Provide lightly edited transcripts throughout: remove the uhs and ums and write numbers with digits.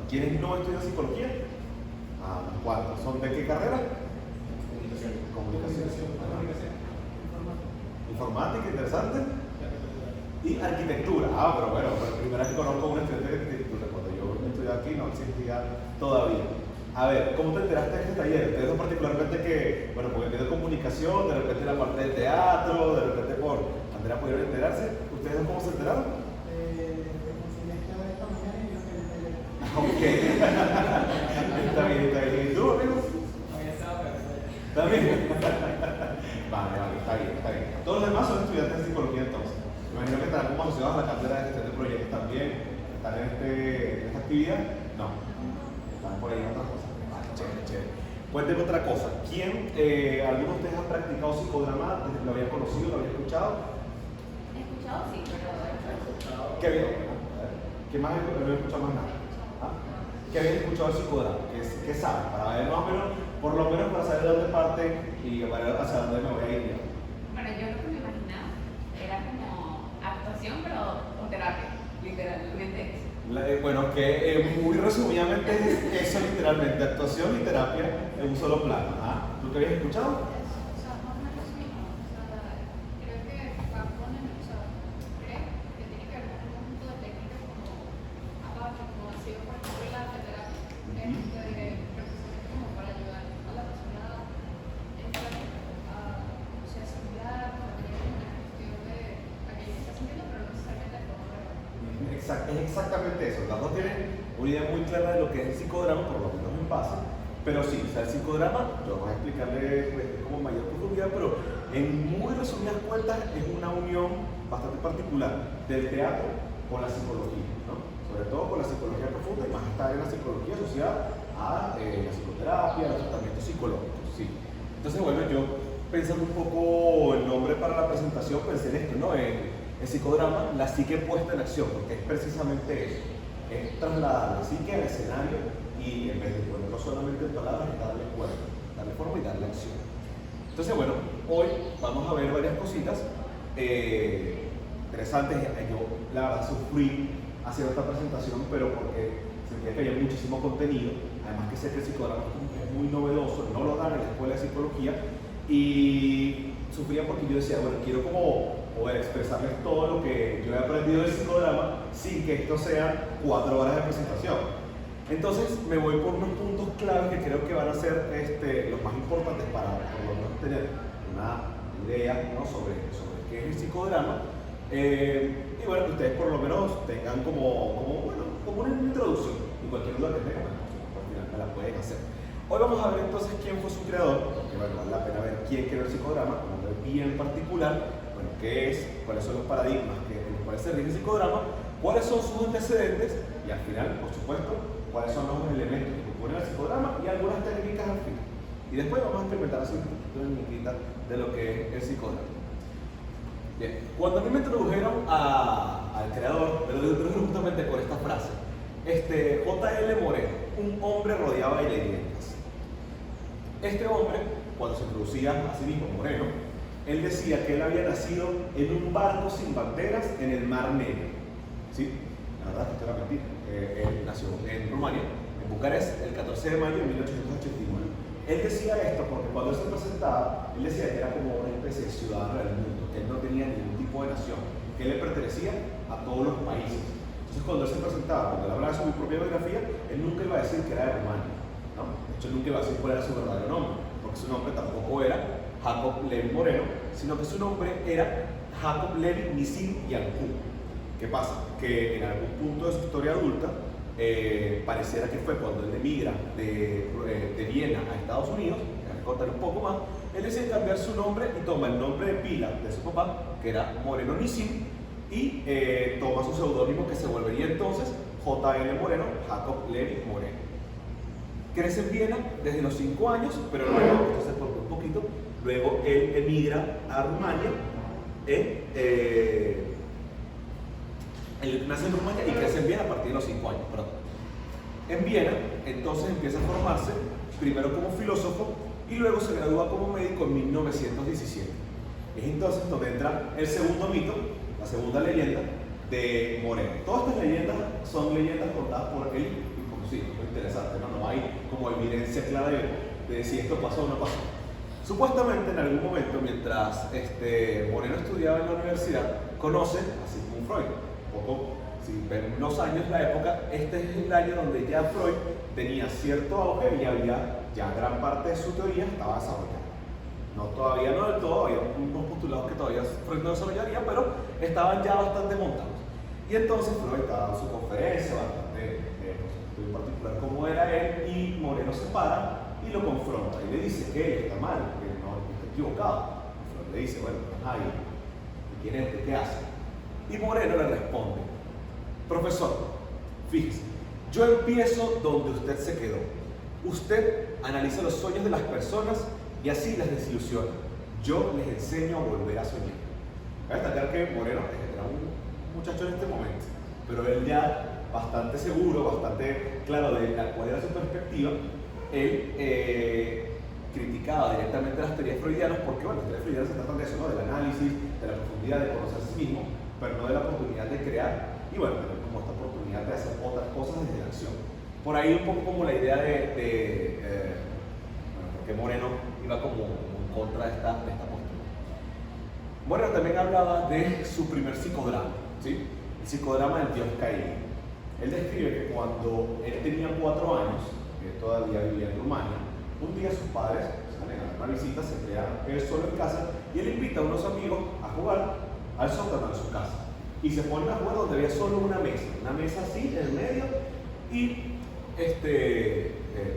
¿Quiénes no estudian psicología? Ah, ¿cuántos? ¿Son de qué carrera? Comunicación. Informática, interesante. Y arquitectura. Ah, pero bueno, la primera vez que conozco a un estudiante de arquitectura. Cuando yo estudié aquí no existía todavía. A ver, ¿cómo te enteraste de este taller? Ustedes son particularmente que, bueno, porque tiene comunicación, de repente la parte del teatro, de repente por Andrea pudieron enterarse. ¿Ustedes cómo se enteraron? Ok. Está bien, está bien. ¿Y tú, amigos? ¿También? Vale, está bien, está bien. Todos los demás son estudiantes de psicología entonces. Me imagino que estarán como asociados a la carrera de gestión de proyectos también. ¿Están en esta actividad? No. Están por ahí en otras cosas. Vale, chévere, chévere. Cuénteme otra cosa. ¿Quién, algunos de ustedes han practicado psicodrama? ¿Lo habían conocido? ¿Lo habían escuchado? He escuchado, sí, pero no he escuchado. ¿Qué habían? ¿Qué más? No he escuchado más nada. ¿Ah? ¿Qué habían escuchado del psicodrama? ¿Qué saben? Para ver más o menos, por lo menos para saber de dónde parte y para ver hacia dónde me voy a ir. Bueno, yo lo que me imaginaba era como actuación, pero con terapia, literalmente eso. Bueno, que muy resumidamente es eso literalmente, actuación y terapia en un solo plano. ¿Ah? ¿Tú qué habías escuchado? Es exactamente eso. Las dos tienen una idea muy clara de lo que es el psicodrama, por lo menos en base. Pero sí, o sea, el psicodrama, yo voy a explicarle pues, como mayor profundidad, pero en muy resumidas cuentas es una unión bastante particular del teatro con la psicología, ¿no? Sobre todo con la psicología profunda y más está en la psicología asociada a la psicoterapia, a los tratamientos psicológicos, sí. Entonces, bueno, yo pensando un poco el nombre para la presentación, pensé en esto, ¿no? El psicodrama, la psique puesta en acción, porque es precisamente eso, es trasladar la psique al escenario y en vez de ponerlo solamente en palabras, es darle cuerpo, darle forma y darle acción. Entonces, bueno, hoy vamos a ver varias cositas interesantes. Yo, la verdad, sufrí haciendo esta presentación, pero porque sentía que había muchísimo contenido, además que sé que el psicodrama es muy novedoso, no lo dan en la escuela de psicología, y sufría porque yo decía, bueno, quiero como poder expresarles todo lo que yo he aprendido del psicodrama sin que esto sea 4 horas de presentación. Entonces me voy por unos puntos claves que creo que van a ser los más importantes para por lo menos tener una idea, ¿no? sobre qué es el psicodrama. Y bueno, que ustedes por lo menos tengan como una introducción, y cualquier duda que tengan, bueno, al final me la pueden hacer. Hoy vamos a ver entonces quién fue su creador, porque bueno, vale la pena ver quién creó el psicodrama, un nombre bien particular. Bueno, ¿qué es? ¿Cuáles son los paradigmas en los cuales se rige el psicodrama? ¿Cuáles son sus antecedentes? Y al final, por supuesto, ¿cuáles son los elementos que componen el psicodrama? Y algunas técnicas al final. Y después vamos a experimentar así un poquito de miquita de lo que es el psicodrama. Bien, cuando a mí me introdujeron al creador, me lo introdujeron justamente con esta frase. J.L. Moreno, un hombre rodeado de leyendas. Este hombre, cuando se introducía a sí mismo Moreno, él decía que él había nacido en un barco sin banderas en el Mar Negro. ¿Sí? La verdad es que esto era mentira. Él nació en Rumania, en Bucarest, el 14 de mayo de 1889. Él decía esto porque cuando él se presentaba, él decía que era como una especie de ciudadano del mundo, que él no tenía ningún tipo de nación, que él le pertenecía a todos los países. Entonces, cuando él se presentaba, cuando él hablaba de su propia biografía, él nunca iba a decir que era de Rumania, ¿no? De hecho, nunca iba a decir cuál era su verdadero nombre, porque su nombre tampoco era Jacob Levi Moreno, sino que su nombre era Jacob Levi Nissim Yancu. ¿Qué pasa? Que en algún punto de su historia adulta, pareciera que fue cuando él emigra de Viena a Estados Unidos, voy a contar un poco más, él decide cambiar su nombre y toma el nombre de pila de su papá, que era Moreno Nissim, y toma su seudónimo que se volvería entonces J.L. Moreno, Jacob Levi Moreno. Crece en Viena desde los 5 años, pero luego, esto se cortó un poquito, luego él emigra a Rumania, él nace en Rumania y crece en Viena a partir de los 5 años, perdón. En Viena, entonces empieza a formarse, primero como filósofo y luego se gradúa como médico en 1917. Es entonces donde entra el segundo mito, la segunda leyenda de Moreno. Todas estas leyendas son leyendas contadas por él y conocidas. interesante, ¿no? No hay como evidencia clara de si esto pasó o no pasó. Supuestamente en algún momento, mientras Moreno estudiaba en la universidad, conoce a Sigmund Freud. Poco, si ven unos años la época, este es el año donde ya Freud tenía cierto auge y había ya gran parte de su teoría estaba desarrollada. No, todavía no del todo, había unos postulados que todavía Freud no desarrollaría, pero estaban ya bastante montados. Y entonces Freud estaba dando su conferencia, bastante en particular cómo era él, y Moreno se para y lo confronta y le dice que él está mal, que no está equivocado. Y Freud le dice, bueno, nadie, ¿quién es este? ¿Qué hace? Y Moreno le responde, profesor, fíjese, yo empiezo donde usted se quedó. Usted analiza los sueños de las personas y así las desilusiona. Yo les enseño a volver a soñar. Cabe destacar que Moreno era un muchacho en este momento, pero él ya bastante seguro, bastante claro de cuál era su perspectiva. Él criticaba directamente las teorías freudianas porque, bueno, las teorías freudianas se tratan de eso, ¿no? Del análisis, de la profundidad, de conocer a sí mismo, pero no de la oportunidad de crear y, bueno, tener como esta oportunidad de hacer otras cosas desde la acción. Por ahí un poco como la idea porque Moreno iba como en contra de esta postura. Moreno también hablaba de su primer psicodrama, ¿sí? El psicodrama del dios Caín. Él describe que cuando él tenía 4 años, que todavía vivía en Rumania, un día sus padres salen a dar una visita, se queda él solo en casa y él invita a unos amigos a jugar al sótano de su casa. Y se ponen a jugar donde había solo una mesa así en el medio, y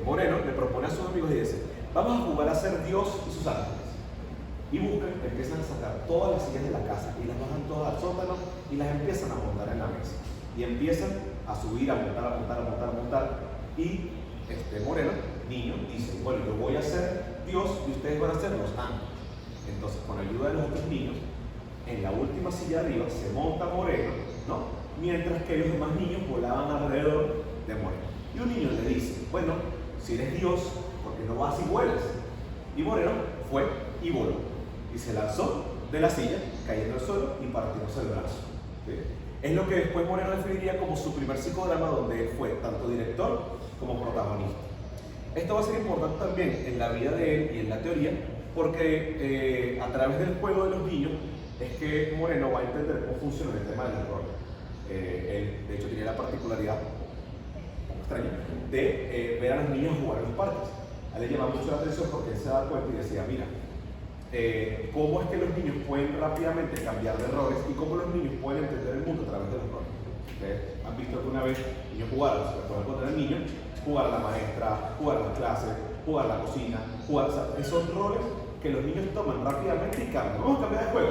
Moreno le propone a sus amigos y dice, vamos a jugar a ser Dios y sus ángeles. Y empiezan a sacar todas las sillas de la casa y las bajan todas al sótano y las empiezan a montar en la mesa. Y empiezan a subir, a montar. Y Moreno, niño, dice, bueno, yo voy a ser Dios y ustedes van a ser los ángeles. Entonces, con ayuda de los otros niños, en la última silla de arriba se monta Moreno, ¿no? Mientras que los demás niños volaban alrededor de Moreno. Y un niño le dice, bueno, si eres Dios, ¿por qué no vas y vuelas? Y Moreno fue y voló. Y se lanzó de la silla, cayendo al suelo y partiéndose el brazo. ¿Sí? Es lo que después Moreno definiría como su primer psicodrama, donde él fue tanto director como protagonista. Esto va a ser importante también en la vida de él y en la teoría, porque a través del juego de los niños es que Moreno va a entender cómo funciona el tema del error. Él, de hecho, tiene la particularidad de ver a los niños jugar en los parques. A él le llama mucho la atención porque él se da cuenta y decía, mira, cómo es que los niños pueden rápidamente cambiar de errores y cómo los niños pueden entender el mundo a través de los roles. ¿Ustedes han visto alguna vez niños jugar? Se pueden poner al niño, jugar a la maestra, jugar a la clase, jugar a la cocina, jugar, o sea, esos roles que los niños toman rápidamente y cambian. Vamos a cambiar de juego,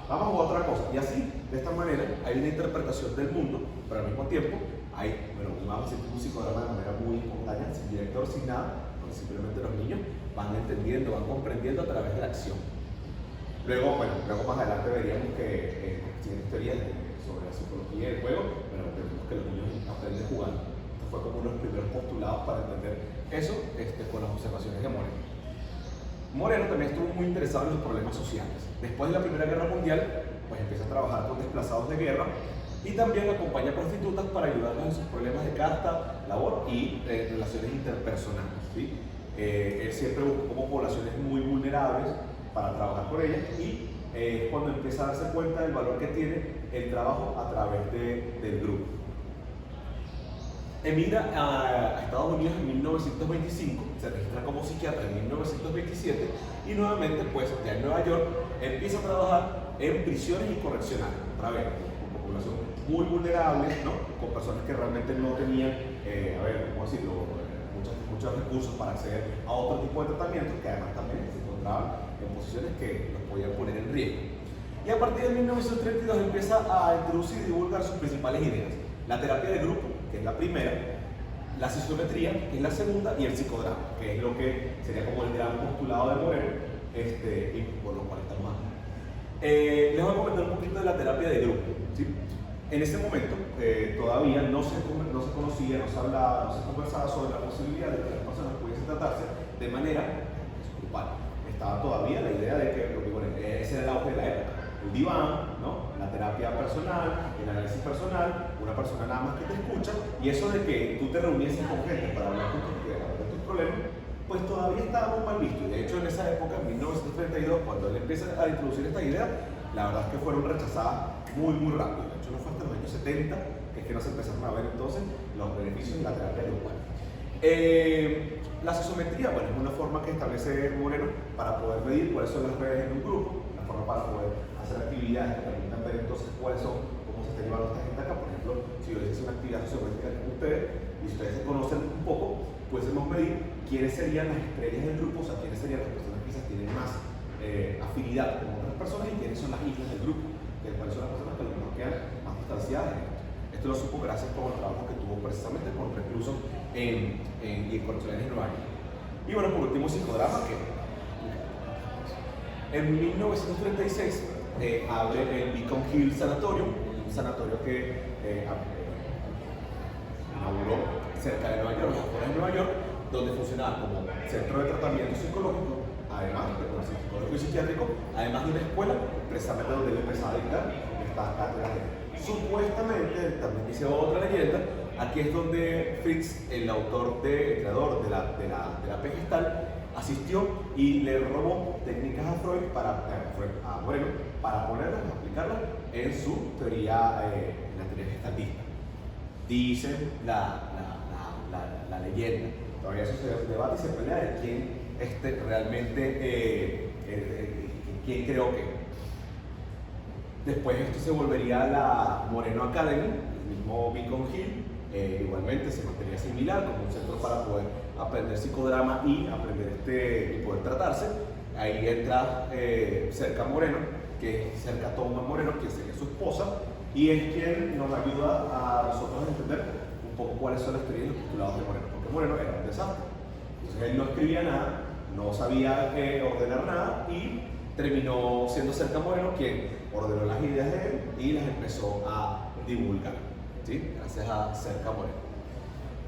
vamos a jugar otra cosa. Y así, de esta manera, hay una interpretación del mundo, pero al mismo tiempo hay, bueno, vamos a decir, un psicodrama de manera muy espontánea, sin director, sin nada, porque simplemente los niños van entendiendo, van comprendiendo a través de la acción. Luego más adelante veríamos que tienen teorías sobre la psicología del juego, pero vemos que los niños aprenden jugando. Esto fue como uno de los primeros postulados para entender eso con las observaciones de Moreno. Moreno también estuvo muy interesado en los problemas sociales. Después de la Primera Guerra Mundial, pues empieza a trabajar con desplazados de guerra y también acompaña a prostitutas para ayudarlas en sus problemas de casta, labor y relaciones interpersonales, ¿sí? Él siempre buscó como poblaciones muy vulnerables para trabajar con ellas y cuando empieza a darse cuenta del valor que tiene el trabajo a través del grupo. Emigra a Estados Unidos en 1925, se registra como psiquiatra en 1927 y nuevamente pues ya en Nueva York empieza a trabajar en prisiones y correccionales, otra vez, con población muy vulnerable, ¿no? Con personas que realmente no tenían, ¿cómo decirlo? Muchos recursos para acceder a otro tipo de tratamientos que además también se encontraban en posiciones que los podían poner en riesgo. Y a partir de 1932 empieza a introducir y divulgar sus principales ideas: la terapia de grupo, que es la primera, la psicometría, que es la segunda, y el psicodrama, que es lo que sería como el gran postulado de Moreno, y por lo cual estamos aquí. Les voy a comentar un poquito de la terapia de grupo, ¿sí? En ese momento todavía no se conocía, no se hablaba, no se conversaba sobre la posibilidad de que las personas pudiesen tratarse de manera grupal. Estaba todavía la idea de que, ese era el auge de la época, el diván, ¿no? La terapia personal, el análisis personal, una persona nada más que te escucha, y eso de que tú te reuniese con gente para hablar de tus problemas, pues todavía estaba muy mal visto. Y de hecho en esa época, en 1932, cuando él empieza a introducir esta idea, la verdad es que fueron rechazadas muy rápido. De hecho no fue hasta los años 70 que es que nos empezaron a ver entonces los beneficios de la terapia grupal. La sosiometría, bueno, es una forma que establece Moreno para poder medir cuáles son las redes en un grupo, una forma para poder hacer actividades que permitan ver entonces cuáles son, cómo se está llevando esta gente acá. Por ejemplo, si yo les hice una actividad sociométrica con ustedes y si ustedes se conocen un poco, podemos medir quiénes serían las estrellas del grupo, o sea, quiénes serían las personas que quizás tienen más afinidad con otras personas y quiénes son las islas del grupo, que cuáles son las personas que a lo mejor quedan más distanciadas en esto. Esto lo supo gracias por el trabajo que tuvo precisamente con reclusos y en correccionales en Nueva York. Y bueno, por último, psicodrama, que en 1936 abre el Beacon Hill Sanatorio, un sanatorio que inauguró cerca de Nueva York, afuera de Nueva York, donde funcionaba como centro de tratamiento psicológico, además de psicológico y psiquiátrico, además de una escuela, precisamente donde él empezaba a dictar estas cátedras. Supuestamente, también dice otra leyenda, aquí es donde Fritz, el autor creador de la P gestal, asistió y le robó técnicas a Freud, a Moreno, para ponerlas, aplicarlas en su teoría, en la teoría gestaltista. Dice la leyenda. Todavía eso se debate y se pelea de quién realmente, quién creó qué. Después esto se volvería la Moreno Academy, el mismo Beacon Hill, igualmente se mantenía similar como un centro para poder aprender psicodrama y aprender y poder tratarse. Ahí entra Cerca Moreno, que es Cerca Toma Moreno, que sería su esposa, y es quien nos ayuda a nosotros a entender un poco cuáles son las teorías y los postulados de Moreno, porque Moreno era un desastre. Entonces él no escribía nada, no sabía ordenar nada y terminó siendo Cerca Moreno quien ordenó las ideas de él y las empezó a divulgar, ¿sí? Gracias a Cerca Moreno.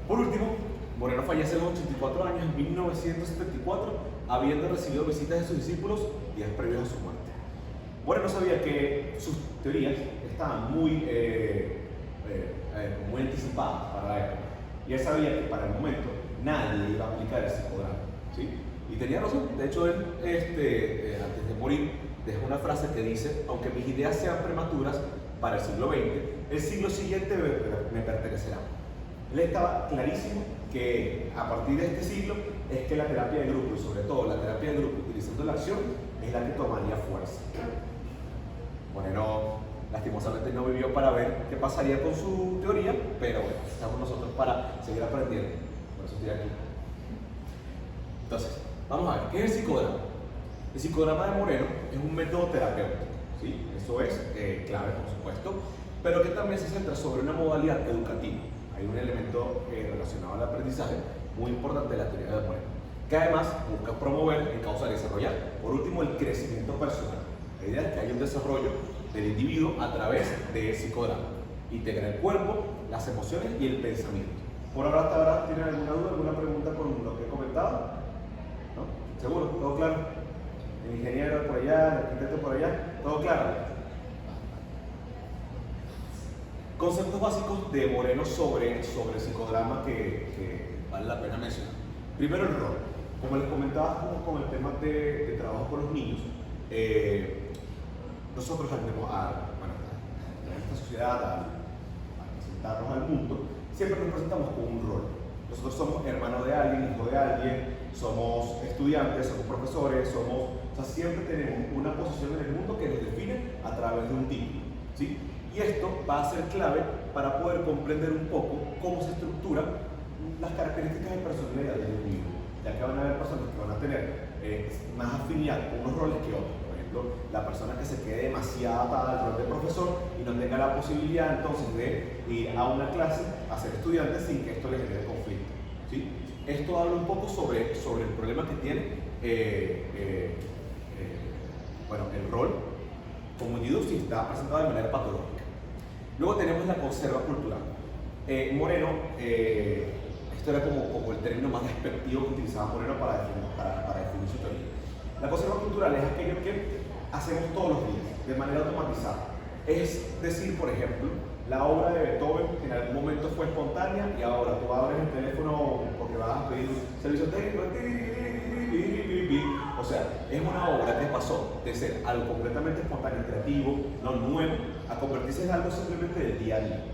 Por último, Moreno fallece a los 84 años en 1974, habiendo recibido visitas de sus discípulos días previos a su muerte. Moreno sabía que sus teorías estaban muy anticipadas para la época, y él sabía que para el momento nadie iba a aplicar el psicodrama, ¿sí? Y tenía razón. De hecho, él, antes de morir, deja una frase que dice: aunque mis ideas sean prematuras para el siglo XX, el siglo siguiente me pertenecerá. Él estaba clarísimo que a partir de este siglo es que la terapia de grupo, y sobre todo la terapia de grupo utilizando la acción, es la que tomaría fuerza. Moreno lastimosamente no vivió para ver qué pasaría con su teoría, pero bueno, estamos nosotros para seguir aprendiendo. Por eso estoy aquí. Entonces, vamos a ver, ¿qué es el psicodrama? El psicodrama de Moreno es un método terapéutico, ¿sí? Eso es clave, por supuesto, pero que también se centra sobre una modalidad educativa. Hay un elemento relacionado al aprendizaje muy importante de la teoría de Moreno, que además busca promover, encauzar y desarrollar, por último, el crecimiento personal. La idea es que haya un desarrollo del individuo a través del psicodrama, integra el cuerpo, las emociones y el pensamiento. Por ahora, hasta ahora, ¿tienen alguna duda, alguna pregunta con lo que he comentado? ¿No? ¿Seguro? ¿Todo claro? El ingeniero por allá, el arquitecto por allá, ¿todo claro? Conceptos básicos de Moreno sobre el psicodrama que vale la pena mencionar. Primero, el rol. Como les comentaba con el tema de trabajo con los niños, nosotros en esta sociedad, al presentarnos al mundo, siempre nos presentamos con un rol. Nosotros somos hermanos de alguien, hijos de alguien, somos estudiantes, somos profesores, siempre tenemos una posición en el mundo que nos define a través de un título, ¿sí? Y esto va a ser clave para poder comprender un poco cómo se estructuran las características de personalidad del individuo, ya que van a haber personas que van a tener más afinidad con unos roles que otros. Por ejemplo, la persona que se quede demasiado atada al rol de profesor y no tenga la posibilidad entonces de ir a una clase a ser estudiante sin que esto le genere conflicto, ¿sí? Esto habla un poco sobre el problema que tiene el rol como individuo si está presentado de manera patológica. Luego tenemos la conserva cultural. Moreno, esto era como el término más despectivo que utilizaba Moreno para definir su teoría. La conserva cultural es aquello que hacemos todos los días, de manera automatizada. Es decir, por ejemplo, La obra de Beethoven en algún momento fue espontánea y ahora tú abres el teléfono porque vas a pedir un servicio técnico. O sea, es una obra que pasó de ser algo completamente espontáneo, creativo, no nuevo, a convertirse en algo simplemente del día a día.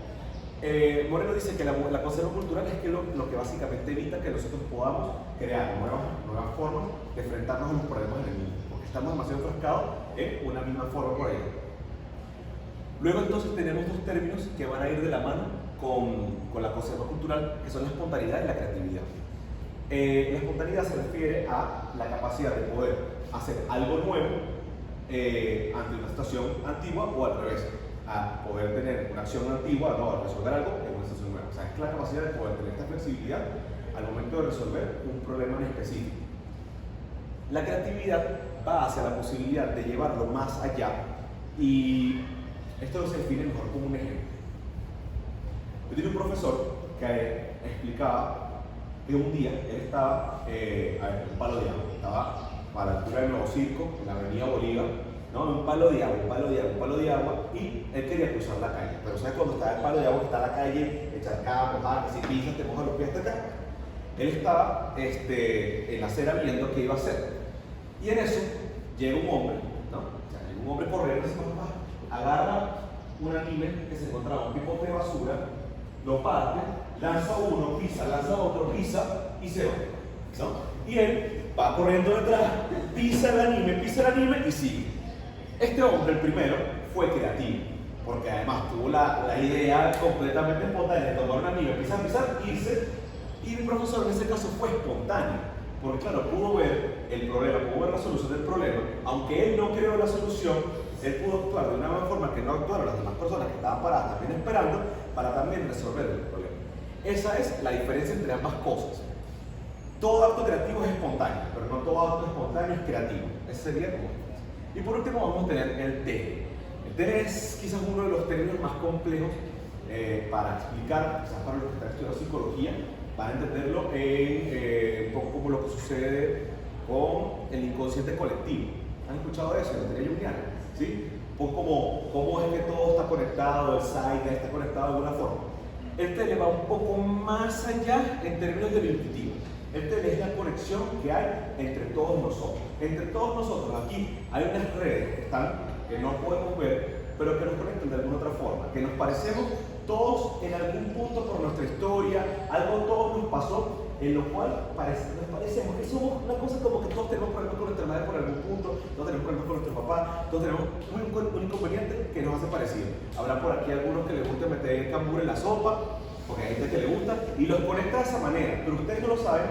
Moreno dice que la conserva cultural es que lo que básicamente evita que nosotros podamos crear nuevas formas de enfrentarnos a los problemas del mundo, porque estamos demasiado enfrascados en una misma forma por ahí. Luego entonces tenemos dos términos que van a ir de la mano con la conserva cultural, que son la espontaneidad y la creatividad. La espontaneidad se refiere a la capacidad de poder hacer algo nuevo ante una situación antigua o al revés, a poder tener una acción antigua, no, a resolver algo en una situación nueva. O sea, es la capacidad de poder tener esta flexibilidad al momento de resolver un problema en específico. La creatividad va hacia la posibilidad de llevarlo más allá, y esto se define mejor como un ejemplo. Yo tenía un profesor que explicaba que un día él estaba en un palo de agua, estaba a la altura del Nuevo Circo, en la avenida Bolívar, ¿no? Un palo de agua, y él quería cruzar la calle. Pero ¿sabes cuando está el palo de agua, está la calle encharcada, mojada, que si pisas te mojas los pies hasta acá? Él estaba en la acera viendo qué iba a hacer. Y en eso llega un hombre, ¿no? O sea, llega un hombre corriendo, agarra un anime que se encontraba, un pipote de basura, lo parte, lanza uno, pisa, lanza otro, pisa y se va, ¿no? Y él va corriendo detrás, pisa el anime y sigue. Este hombre, el primero, fue creativo, porque además tuvo la idea completamente espontánea de tomar un anime, pisar, irse, y mi profesor en ese caso fue espontáneo, porque claro, pudo ver el problema, pudo ver la solución del problema, aunque él no creó la solución, él pudo actuar de una nueva forma que no actuaron las demás personas que estaban paradas también esperando, para también resolver el problema. Esa es la diferencia entre ambas cosas. Todo acto creativo es espontáneo, pero no todo acto espontáneo es creativo. Ese sería como. Y por último vamos a tener el tele. El tele es quizás uno de los términos más complejos para explicar, quizás para los que están estudiando psicología, van a entenderlo un poco como lo que sucede con el inconsciente colectivo. ¿Han escuchado eso? La teoría junguiana, ¿sí? Pues cómo es que todo está conectado, el Zeitgeist está conectado de alguna forma. El tele va un poco más allá en términos de lo intuitivo. El tele es la conexión que hay entre todos nosotros. Entre todos nosotros, aquí hay unas redes que no podemos ver, pero que nos conectan de alguna otra forma, que nos parecemos todos en algún punto por nuestra historia, algo todos nos pasó, en lo cual nos parecemos que somos una cosa como que todos tenemos problemas con nuestra madre por algún punto, todos tenemos problemas con nuestro papá, todos tenemos un inconveniente que nos hace parecido. Habrá por aquí algunos que les gusta meter cambur en la sopa, porque hay gente que le gusta, y los conecta de esa manera, pero ustedes no lo saben,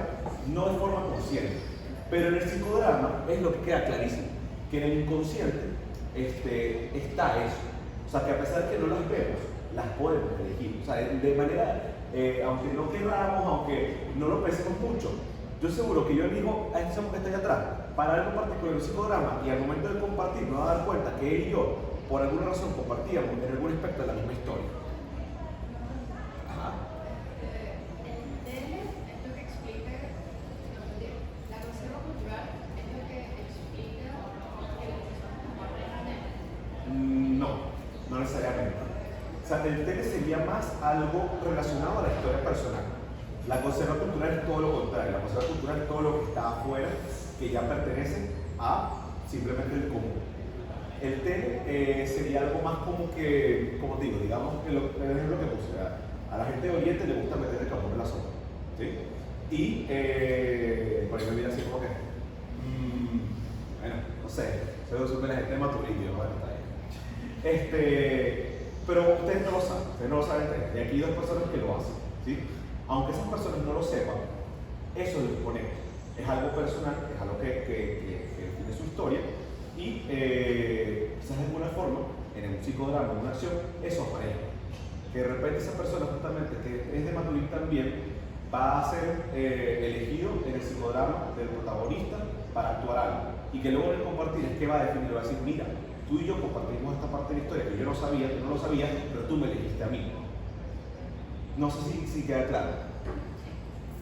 no de forma consciente. Pero en el psicodrama es lo que queda clarísimo, que en el inconsciente está eso. O sea, que a pesar de que no las vemos, las podemos elegir. O sea, de manera, aunque no queramos, aunque no lo pensemos mucho, yo seguro que yo elijo a este que está allá atrás para algo particular en el psicodrama, y al momento de compartir me voy a dar cuenta que él y yo, por alguna razón, compartíamos en algún aspecto de la misma historia. No necesariamente. O sea, el tele sería más algo relacionado a la historia personal. La conserva cultural es todo lo contrario. La conserva cultural es todo lo que está afuera, que ya pertenece a simplemente el común. El tele sería algo más como que, como digo, digamos, el ejemplo que puse, a la gente de Oriente le gusta meter el carbón en la sopa, ¿sí? Y por ahí me viene así como que, bueno, no sé, se lo supe la gente de Maturín, bueno, está bien. Pero ustedes no lo saben, y aquí hay dos personas que lo hacen, ¿sí? Aunque esas personas no lo sepan, eso los conecta. Es algo personal, es algo que tiene su historia, y quizás de alguna forma, en un psicodrama, en una acción, eso aparece. Que de repente esa persona justamente, que es de Maturín también, va a ser elegido en el psicodrama del protagonista para actuar algo. Y que luego en el compartir es que va a definir, va a decir, mira, tú y yo compartimos esta parte de la historia que yo no sabía, tú no lo sabías, pero tú me elegiste a mí. No sé si queda claro.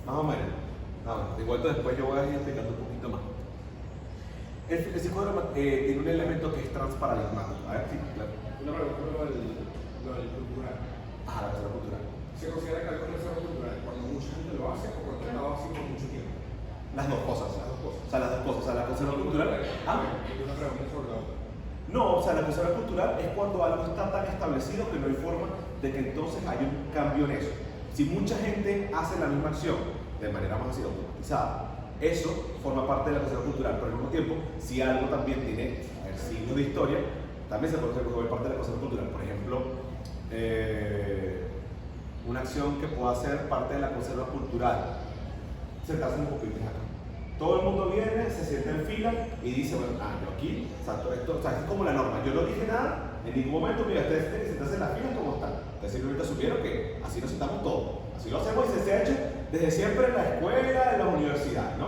Más o menos. No, de vuelta después yo voy a ir explicando un poquito más. El psicodrama tiene un elemento que es transparadigmático. A ver, sí, claro. Una pregunta, lo del cultural. Ajá, la conserva cultural. ¿Se considera que algo es reserva cultural cuando mucha gente lo hace o cuando ha estado así por mucho tiempo? Las dos cosas. Las dos cosas. O sea, las dos cosas. O sea, la conserva cultural. Y una pregunta sobre la otra. No, o sea, la conserva cultural es cuando algo está tan establecido que no hay forma de que entonces haya un cambio en eso. Si mucha gente hace la misma acción de manera más así automatizada, eso forma parte de la conserva cultural, pero al mismo tiempo, si algo también tiene signos de historia, también se puede volver parte de la conserva cultural. Por ejemplo, una acción que pueda ser parte de la conserva cultural, sentarse en un pupitre acá. Todo el mundo viene, se sienta en fila y dice, bueno, yo aquí, esto, o sea, es como la norma. Yo no dije nada, en ningún momento, mira, ustedes tienen que sentarse en la fila como están. Ustedes simplemente supieron que así nos sentamos todos. Así lo hacemos y se ha hecho desde siempre en la escuela, en la universidad, ¿no?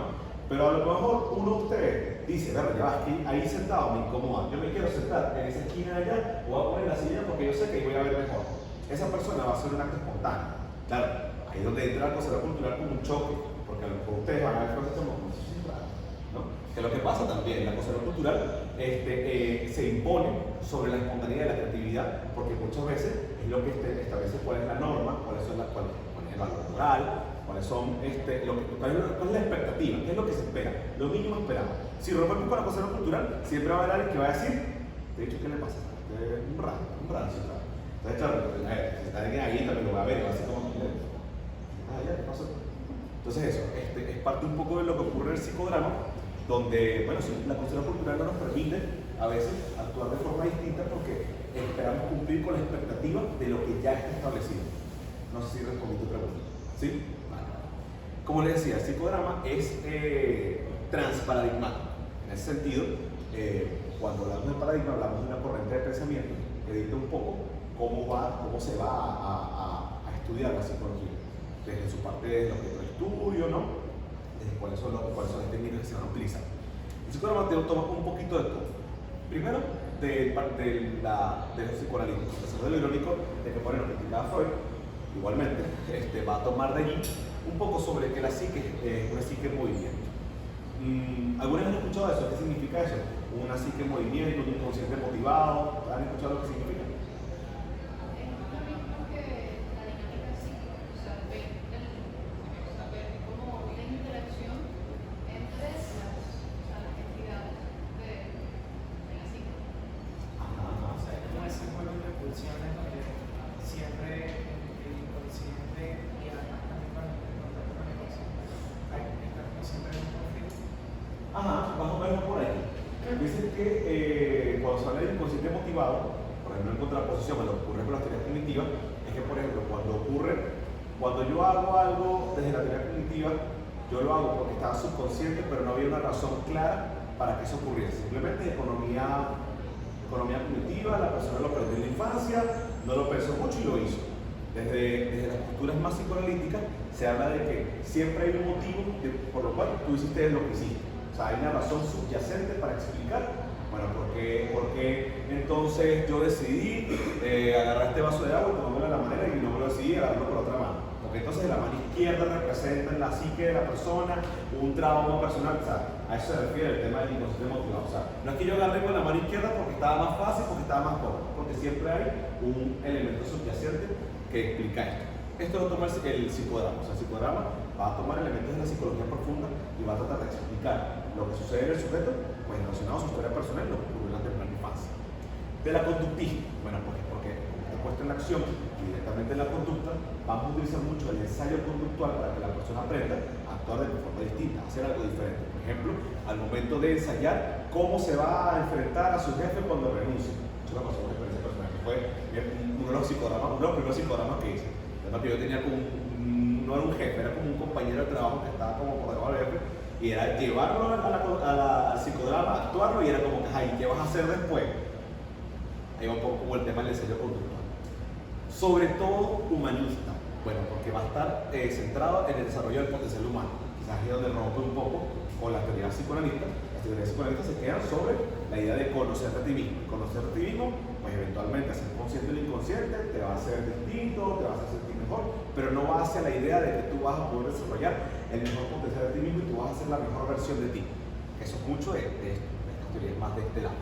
Pero a lo mejor uno de ustedes dice, verdad, ya va, aquí, ahí sentado me incomoda. Yo me quiero sentar en esa esquina de allá o voy a poner la silla porque yo sé que ahí voy a ver mejor. Esa persona va a hacer un acto espontáneo. Claro, ahí es donde entra la conserva cultural como un choque, porque a lo mejor ustedes van a ver cosas como ¿no? Que lo que pasa también, la conserva cultural se impone sobre la espontaneidad y la creatividad, porque muchas veces es lo que establece cuál es la norma, cuál es el valor moral, cuál es la expectativa, qué es lo que se espera, lo mínimo esperado. Si rompemos con la conserva cultural, siempre va a haber alguien que va a decir, de hecho, ¿qué le pasa? Un raro. Entonces, claro, si está alguien ahí también lo va a ver, va a decir como, ya, ¿qué pasó? Entonces eso, es parte un poco de lo que ocurre en el psicodrama, donde, bueno, sí, la conserva cultural no nos permite a veces actuar de forma distinta porque esperamos cumplir con la expectativa de lo que ya está establecido. No sé si respondí tu pregunta. ¿Sí? Vale. Como les decía, el psicodrama es transparadigmático. En ese sentido, cuando hablamos de paradigma, hablamos de una corriente de pensamiento que dicta un poco cómo se va a estudiar la psicología. Desde su parte de objeto de estudio, ¿no? Desde cuáles son las técnicas que se van a utilizar. El psicodrama toma un poquito de todo. Primero, de los psicoanalíticos, a pesar de lo irónico de que ponen lo que criticaba Freud, igualmente va a tomar de allí un poco sobre que la psique es una psique en movimiento. ¿Alguna vez han escuchado eso? ¿Qué significa eso? Una psique en movimiento, un inconsciente motivado. ¿Han escuchado lo que significa? Ajá, más o menos por ahí. Dicen que cuando se habla del inconsciente motivado, por ejemplo en contraposición a lo que ocurre con las teorías cognitivas, es que por ejemplo cuando yo hago algo desde la teoría cognitiva, yo lo hago porque estaba subconsciente, pero no había una razón clara para que eso ocurriese. Simplemente economía cognitiva, la persona lo aprendió en la infancia, no lo pensó mucho y lo hizo. Desde las posturas más psicoanalíticas se habla de que siempre hay un motivo por lo cual tú hiciste lo que hiciste. O sea, hay una razón subyacente para explicar, bueno, porque entonces yo decidí agarrar este vaso de agua y tomármelo de la manera y no me lo decidí agarrarlo por otra mano. Porque entonces la mano izquierda representa en la psique de la persona un trauma personal. O sea, a eso se refiere el tema del inconsciente motivado. O sea, no es que yo agarré con la mano izquierda porque estaba más fácil, porque estaba más cómodo, porque siempre hay un elemento subyacente que explica esto. Esto lo toma el psicodrama. O sea, el psicodrama va a tomar elementos de la psicología profunda y va a tratar de explicar lo que sucede en el sujeto, pues relacionado a su historia personal y lo que ocurrió en la temprana infancia. De la conductismo, bueno, porque está puesto en la acción y directamente en la conducta, vamos a utilizar mucho el ensayo conductual para que la persona aprenda a actuar de forma distinta, a hacer algo diferente. Por ejemplo, al momento de ensayar cómo se va a enfrentar a su jefe cuando renuncie. Yo me pasó una experiencia personal que fue uno de los primeros psicodramas que hice. Además que yo tenía como no era un jefe, era como un compañero de trabajo que estaba como por debajo del jefe, y era llevarlo al psicodrama, actuarlo, y era como que, ay, ¿qué vas a hacer después? Ahí va un poco como el tema del ensayo conductual. Sobre todo humanista, bueno, porque va a estar centrado en el desarrollo del potencial humano. Quizás es donde rompe un poco con las teorías psicoanalistas. Las teorías psicoanalistas se quedan sobre la idea de conocerte a ti mismo. Conocerte a ti mismo, pues eventualmente hacer consciente del inconsciente, te va a hacer distinto, te vas a sentir mejor, pero no va hacia la idea de que tú vas a poder desarrollar el mejor potencial de ti mismo y tú vas a ser la mejor versión de ti. Eso es mucho de esto, de estas teorías más de este lado.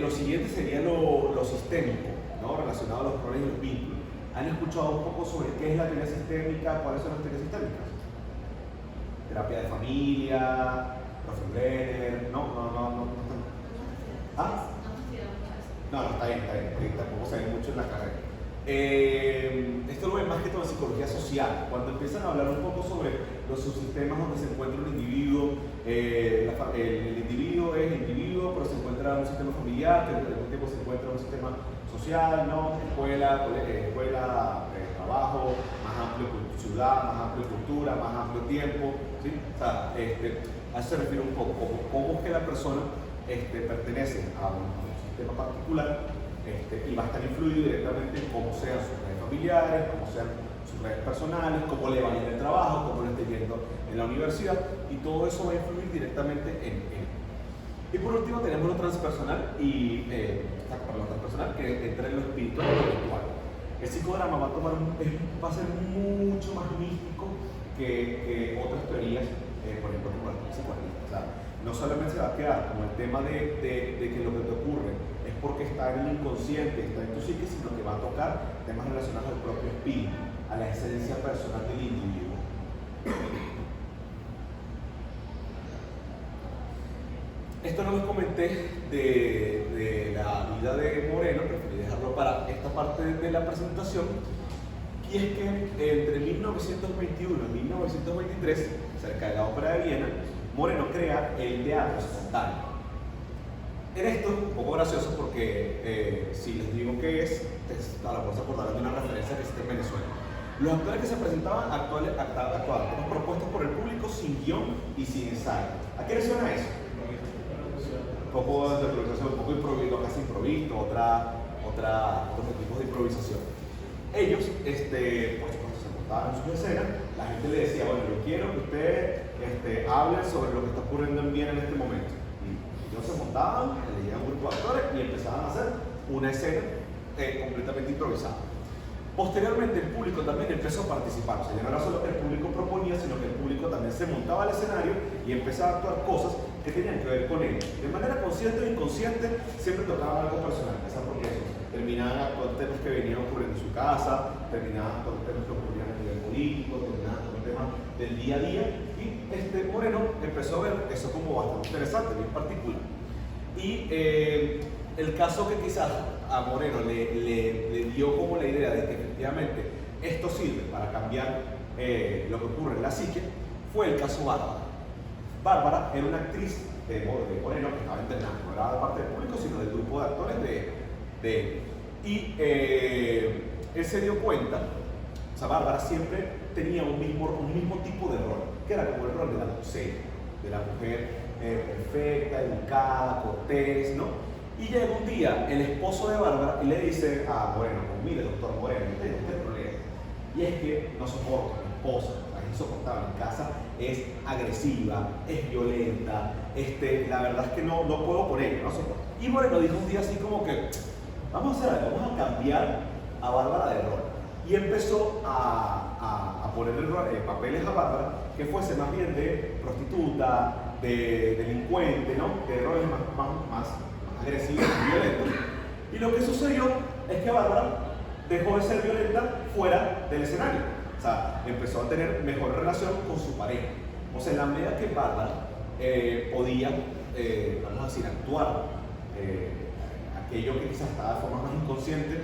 Lo siguiente sería lo sistémico, ¿no? Relacionado a los roles y los vínculos. ¿Han escuchado un poco sobre qué es la teoría sistémica? ¿Cuáles son las teorías sistémicas? Terapia de familia, Prof. Brenner, no. ¿Ah? No, está bien, tampoco se ve mucho en la carrera. Esto lo ven más que todo en psicología social, cuando empiezan a hablar un poco sobre los subsistemas donde se encuentra un individuo. El individuo es individuo, pero se encuentra en un sistema familiar, que al mismo tiempo se encuentra en un sistema social, ¿no? Escuela, trabajo, más amplio ciudad, más amplio cultura, más amplio tiempo, ¿sí? O sea, a eso se refiere un poco, cómo es que la persona pertenece a un sistema particular y va a estar influido directamente en cómo sean sus redes familiares, cómo sean sus redes personales, cómo le va en el trabajo, cómo le esté yendo en la universidad, y todo eso va a influir directamente en él. Y por último tenemos lo transpersonal, que entra en lo espiritual y lo espiritual. El psicodrama va a ser mucho más místico que otras teorías, por ejemplo, como la psicoanalista. O sea, no solamente se va a quedar como el tema de que lo que te ocurre es porque está en el inconsciente, está en tu psique, sino que va a tocar temas relacionados al propio espíritu, a la esencia personal del individuo. Esto no les comenté de la vida de Moreno, preferí dejarlo para esta parte de la presentación, y es que entre 1921 y 1923, cerca de la Ópera de Viena, Moreno crea el teatro espontáneo. En esto, un poco gracioso porque si les digo qué es, a la fuerza acordarán de una referencia que existe en Venezuela. Los actores que se presentaban actuaban como propuestos por el público sin guión y sin ensayo. ¿A qué le suena eso? Un poco de improvisación, un poco improviso, casi improviso, otros tipos de improvisación. Ellos, por supuesto, se montaban en sus escenas, la gente le decía, bueno, yo quiero que ustedes hablen sobre lo que está ocurriendo en Viena en este momento. Y ellos se montaban, elegían un grupo de actores y empezaban a hacer una escena completamente improvisada. Posteriormente el público también empezó a participar, o sea, ya no era solo que el público proponía, sino que el público también se montaba al escenario y empezaba a actuar cosas que tenían que ver con él. De manera consciente o inconsciente, siempre tocaban algo personal, ¿sabes por qué? Terminaban actuando temas que venían ocurriendo en su casa, terminaban actuando temas que ocurrían a nivel político, terminaban actuando temas del día a día, y Moreno empezó a ver eso como bastante interesante, bien particular. Y el caso que quizás a Moreno le dio como la idea de que efectivamente esto sirve para cambiar lo que ocurre en la psique fue el caso Bárbara. Bárbara era una actriz de Moreno que estaba entrenando, no era de parte del público, sino del grupo de actores de él. Y él se dio cuenta, o sea, Bárbara siempre tenía un mismo tipo de rol, que era como el rol de la doncella, de la mujer perfecta, educada, cortés, ¿no? Y llega un día el esposo de Bárbara y le dice a Moreno, mire doctor Moreno, yo tengo este problema, y es que no soporto a mi esposa, es insoportable en casa, es agresiva, es violenta, la verdad es que no puedo por ella, no soporto. Y Moreno dijo un día así como que, vamos a hacer algo, vamos a cambiar a Bárbara de rol. Y empezó a ponerle papeles a Bárbara que fuese más bien de prostituta, de delincuente, ¿no? De roles más agresivos y violentos. Y lo que sucedió es que Bárbara dejó de ser violenta fuera del escenario. O sea, empezó a tener mejor relación con su pareja. O sea, en la medida que Bárbara podía, vamos a decir, actuar aquello que quizás estaba de forma más inconsciente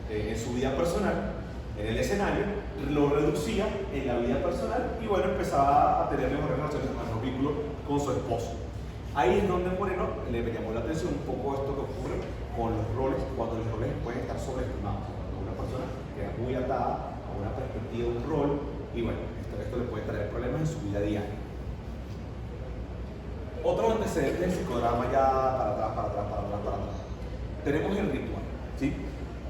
en su vida personal, en el escenario, lo reducía en la vida personal y bueno, empezaba a tener mejores relaciones, más vínculos con su esposo. Ahí es donde Moreno le llamó la atención un poco esto que ocurre con los roles, cuando los roles pueden estar sobreestimados, cuando una persona queda muy atada a una perspectiva, un rol, y bueno, esto le puede traer problemas en su vida diaria. Otro antecedente del psicodrama ya para atrás. Tenemos el ritual, ¿sí?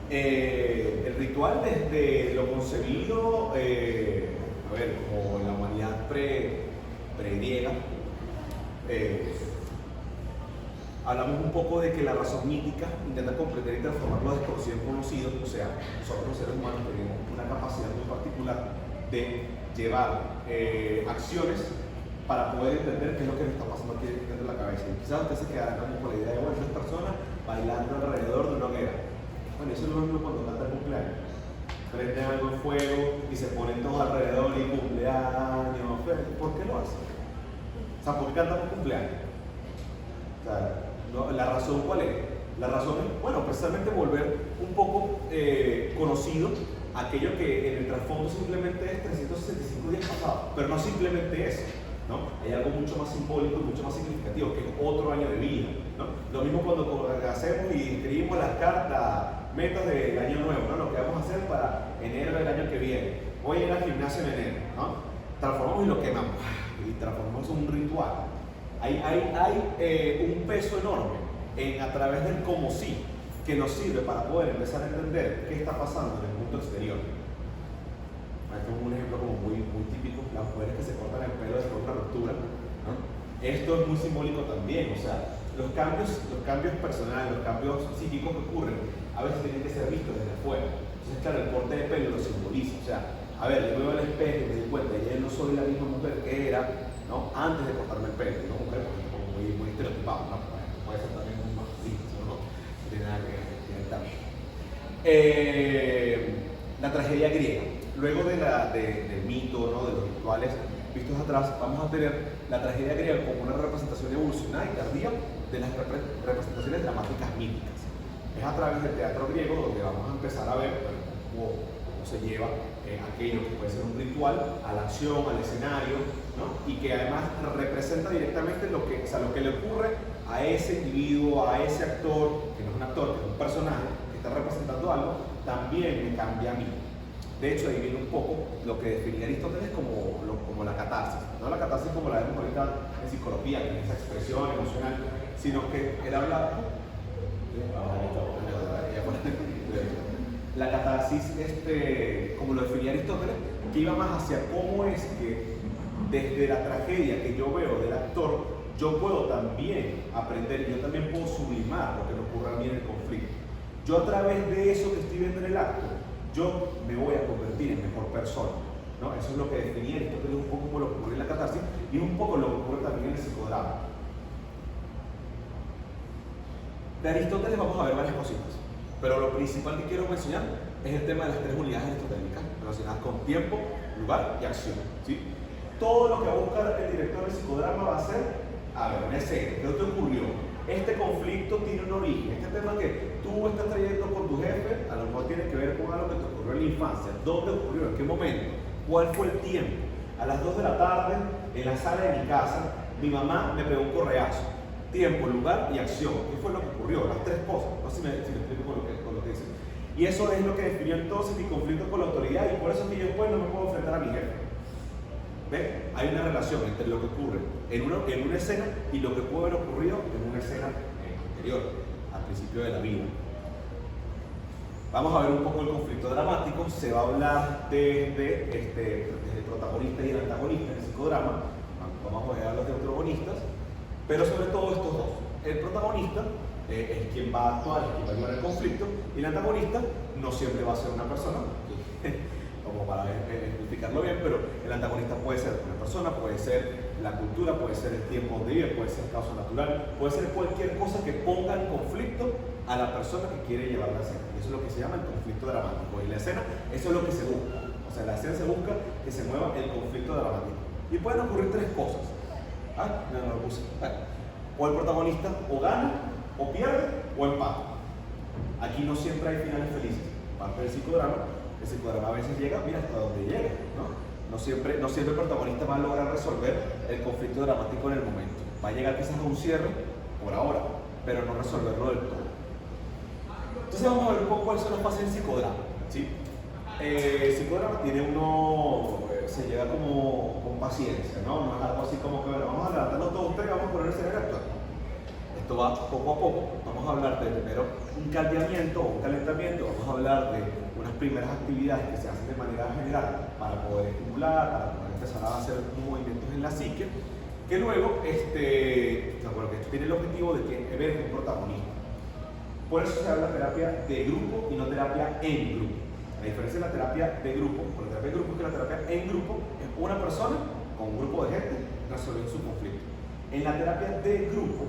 El ritual desde lo concebido, como en la humanidad pre-griega, hablamos un poco de que la razón mítica intenta comprender y transformar lo desconocido en conocido, o sea, nosotros los seres humanos tenemos una capacidad muy particular de llevar acciones para poder entender qué es lo que nos está pasando aquí dentro de la cabeza. Y quizás usted se quedará como con la idea de, bueno, estas personas bailando alrededor de una hoguera. Bueno, eso es lo mismo cuando canta el cumpleaños. prenden algo en fuego y se ponen todos alrededor y cumpleaños. ¿Por qué lo hacen? O sea, ¿por qué cantamos cumpleaños? O sea, ¿la razón cuál es? La razón es, bueno, precisamente volver un poco conocido aquello que en el trasfondo simplemente es 365 días pasados, pero no simplemente eso, ¿no? Hay algo mucho más simbólico y mucho más significativo, que es otro año de vida, ¿no? Lo mismo cuando hacemos y escribimos las cartas, metas del año nuevo, ¿no? Lo que vamos a hacer para enero del año que viene. Voy a ir al gimnasio en enero, ¿no? Transformamos y lo quemamos, y transformamos en un ritual. Hay un peso enorme en a través del como sí, que nos sirve para poder empezar a entender qué está pasando en el mundo exterior. Esto es un ejemplo como muy típico, las mujeres que se cortan el pelo después de una ruptura, ¿no? Esto es muy simbólico también, o sea, los cambios personales, los cambios psíquicos que ocurren, a veces tienen que ser vistos desde afuera. Entonces, claro, el corte de pelo lo simboliza, o sea, a ver, yo veo al espejo y me di cuenta, ya no soy la misma mujer que era, ¿no? Antes de cortarme el pelo, ¿no? Mujer, porque es como muy estereotipado, ¿no? Puede ser también muy masculino, ¿no? No tiene nada que ver también. La tragedia griega. Luego del mito, ¿no? De los rituales vistos atrás, vamos a tener la tragedia griega como una representación evolucionada y tardía de las representaciones dramáticas míticas. Es a través del teatro griego donde vamos a empezar a ver cómo se lleva aquello que puede ser un ritual a la acción, al escenario, ¿no? Y que además representa directamente lo que le ocurre a ese individuo, a ese actor, que no es un actor, que es un personaje que está representando algo, también me cambia a mí. De hecho, ahí viene un poco lo que definía Aristóteles como la catarsis. No la catarsis como la vemos ahorita en psicología, que es esa expresión emocional, sino que él habla. La catarsis, como lo definía Aristóteles, que iba más hacia cómo es que desde la tragedia que yo veo del actor, yo puedo también aprender, yo también puedo sublimar lo que me ocurre a mí en el conflicto. Yo a través de eso que estoy viendo en el acto, yo me voy a convertir en mejor persona, ¿no? Eso es lo que definía Aristóteles, un poco como lo que ocurre en la catarsis y un poco lo que ocurre también en el psicodrama. De Aristóteles vamos a ver varias cositas, pero lo principal que quiero mencionar es el tema de las tres unidades aristotélicas relacionadas con tiempo, lugar y acción, ¿sí? Todo lo que va a buscar el director del psicodrama va a ser, a ver, una escena, ¿qué te ocurrió? Este conflicto tiene un origen, este tema que tú estás trayendo con tu jefe, a lo mejor tiene que ver con algo que te ocurrió en la infancia. ¿Dónde ocurrió? ¿En qué momento? ¿Cuál fue el tiempo? A las 2 de la tarde, en la sala de mi casa, mi mamá me pegó un correazo. Tiempo, lugar y acción. ¿Qué fue lo que ocurrió? Las tres cosas. No sé si me explico con lo que dice. Y eso es lo que definió entonces mi conflicto con la autoridad, y por eso es que yo después no me puedo enfrentar a mi jefe. ¿Ven? Hay una relación entre lo que ocurre en una escena y lo que puede haber ocurrido en una escena anterior, al principio de la vida. Vamos a ver un poco el conflicto dramático. Se va a hablar desde el protagonista y el antagonista en el psicodrama. Vamos a ver a los protagonistas, pero sobre todo estos dos. El protagonista es quien va a actuar, es quien va a llevar el conflicto, y el antagonista no siempre va a ser una persona, como para explicarlo bien, pero el antagonista puede ser una persona, puede ser la cultura, puede ser el tiempo donde vive, puede ser causa natural, puede ser cualquier cosa que ponga en conflicto a la persona que quiere llevar la escena. Y eso es lo que se llama el conflicto dramático. Y la escena, eso es lo que se busca. O sea, la escena se busca que se mueva el conflicto dramático. Y pueden ocurrir tres cosas. No lo puse. O el protagonista o gana, o pierde, o empata. Aquí no siempre hay finales felices. Parte del psicodrama, el psicodrama a veces llega, mira, hasta donde llega, ¿no? No siempre el protagonista va a lograr resolver el conflicto dramático en el momento. Va a llegar quizás a un cierre, por ahora, pero no resolverlo del todo. Entonces vamos a ver un poco cuáles son los pasos en psicodrama, ¿sí? El psicodrama tiene se lleva como con paciencia, ¿no? No es algo así como que, bueno, vamos a adelantarnos todos ustedes, vamos a poner el escenario actual. Esto va poco a poco. Vamos a hablar de primero un caldeamiento o un calentamiento, vamos a hablar de unas primeras actividades que se hacen de manera general para poder estimular, para poder empezar a hacer movimientos en la psique, que luego, que esto tiene el objetivo de que emerge un protagonista. Por eso se habla de terapia de grupo y no terapia en grupo. La diferencia de la terapia de grupo, con la terapia de grupo, es que la terapia en grupo es una persona con un grupo de gente resolviendo su conflicto. En la terapia de grupo,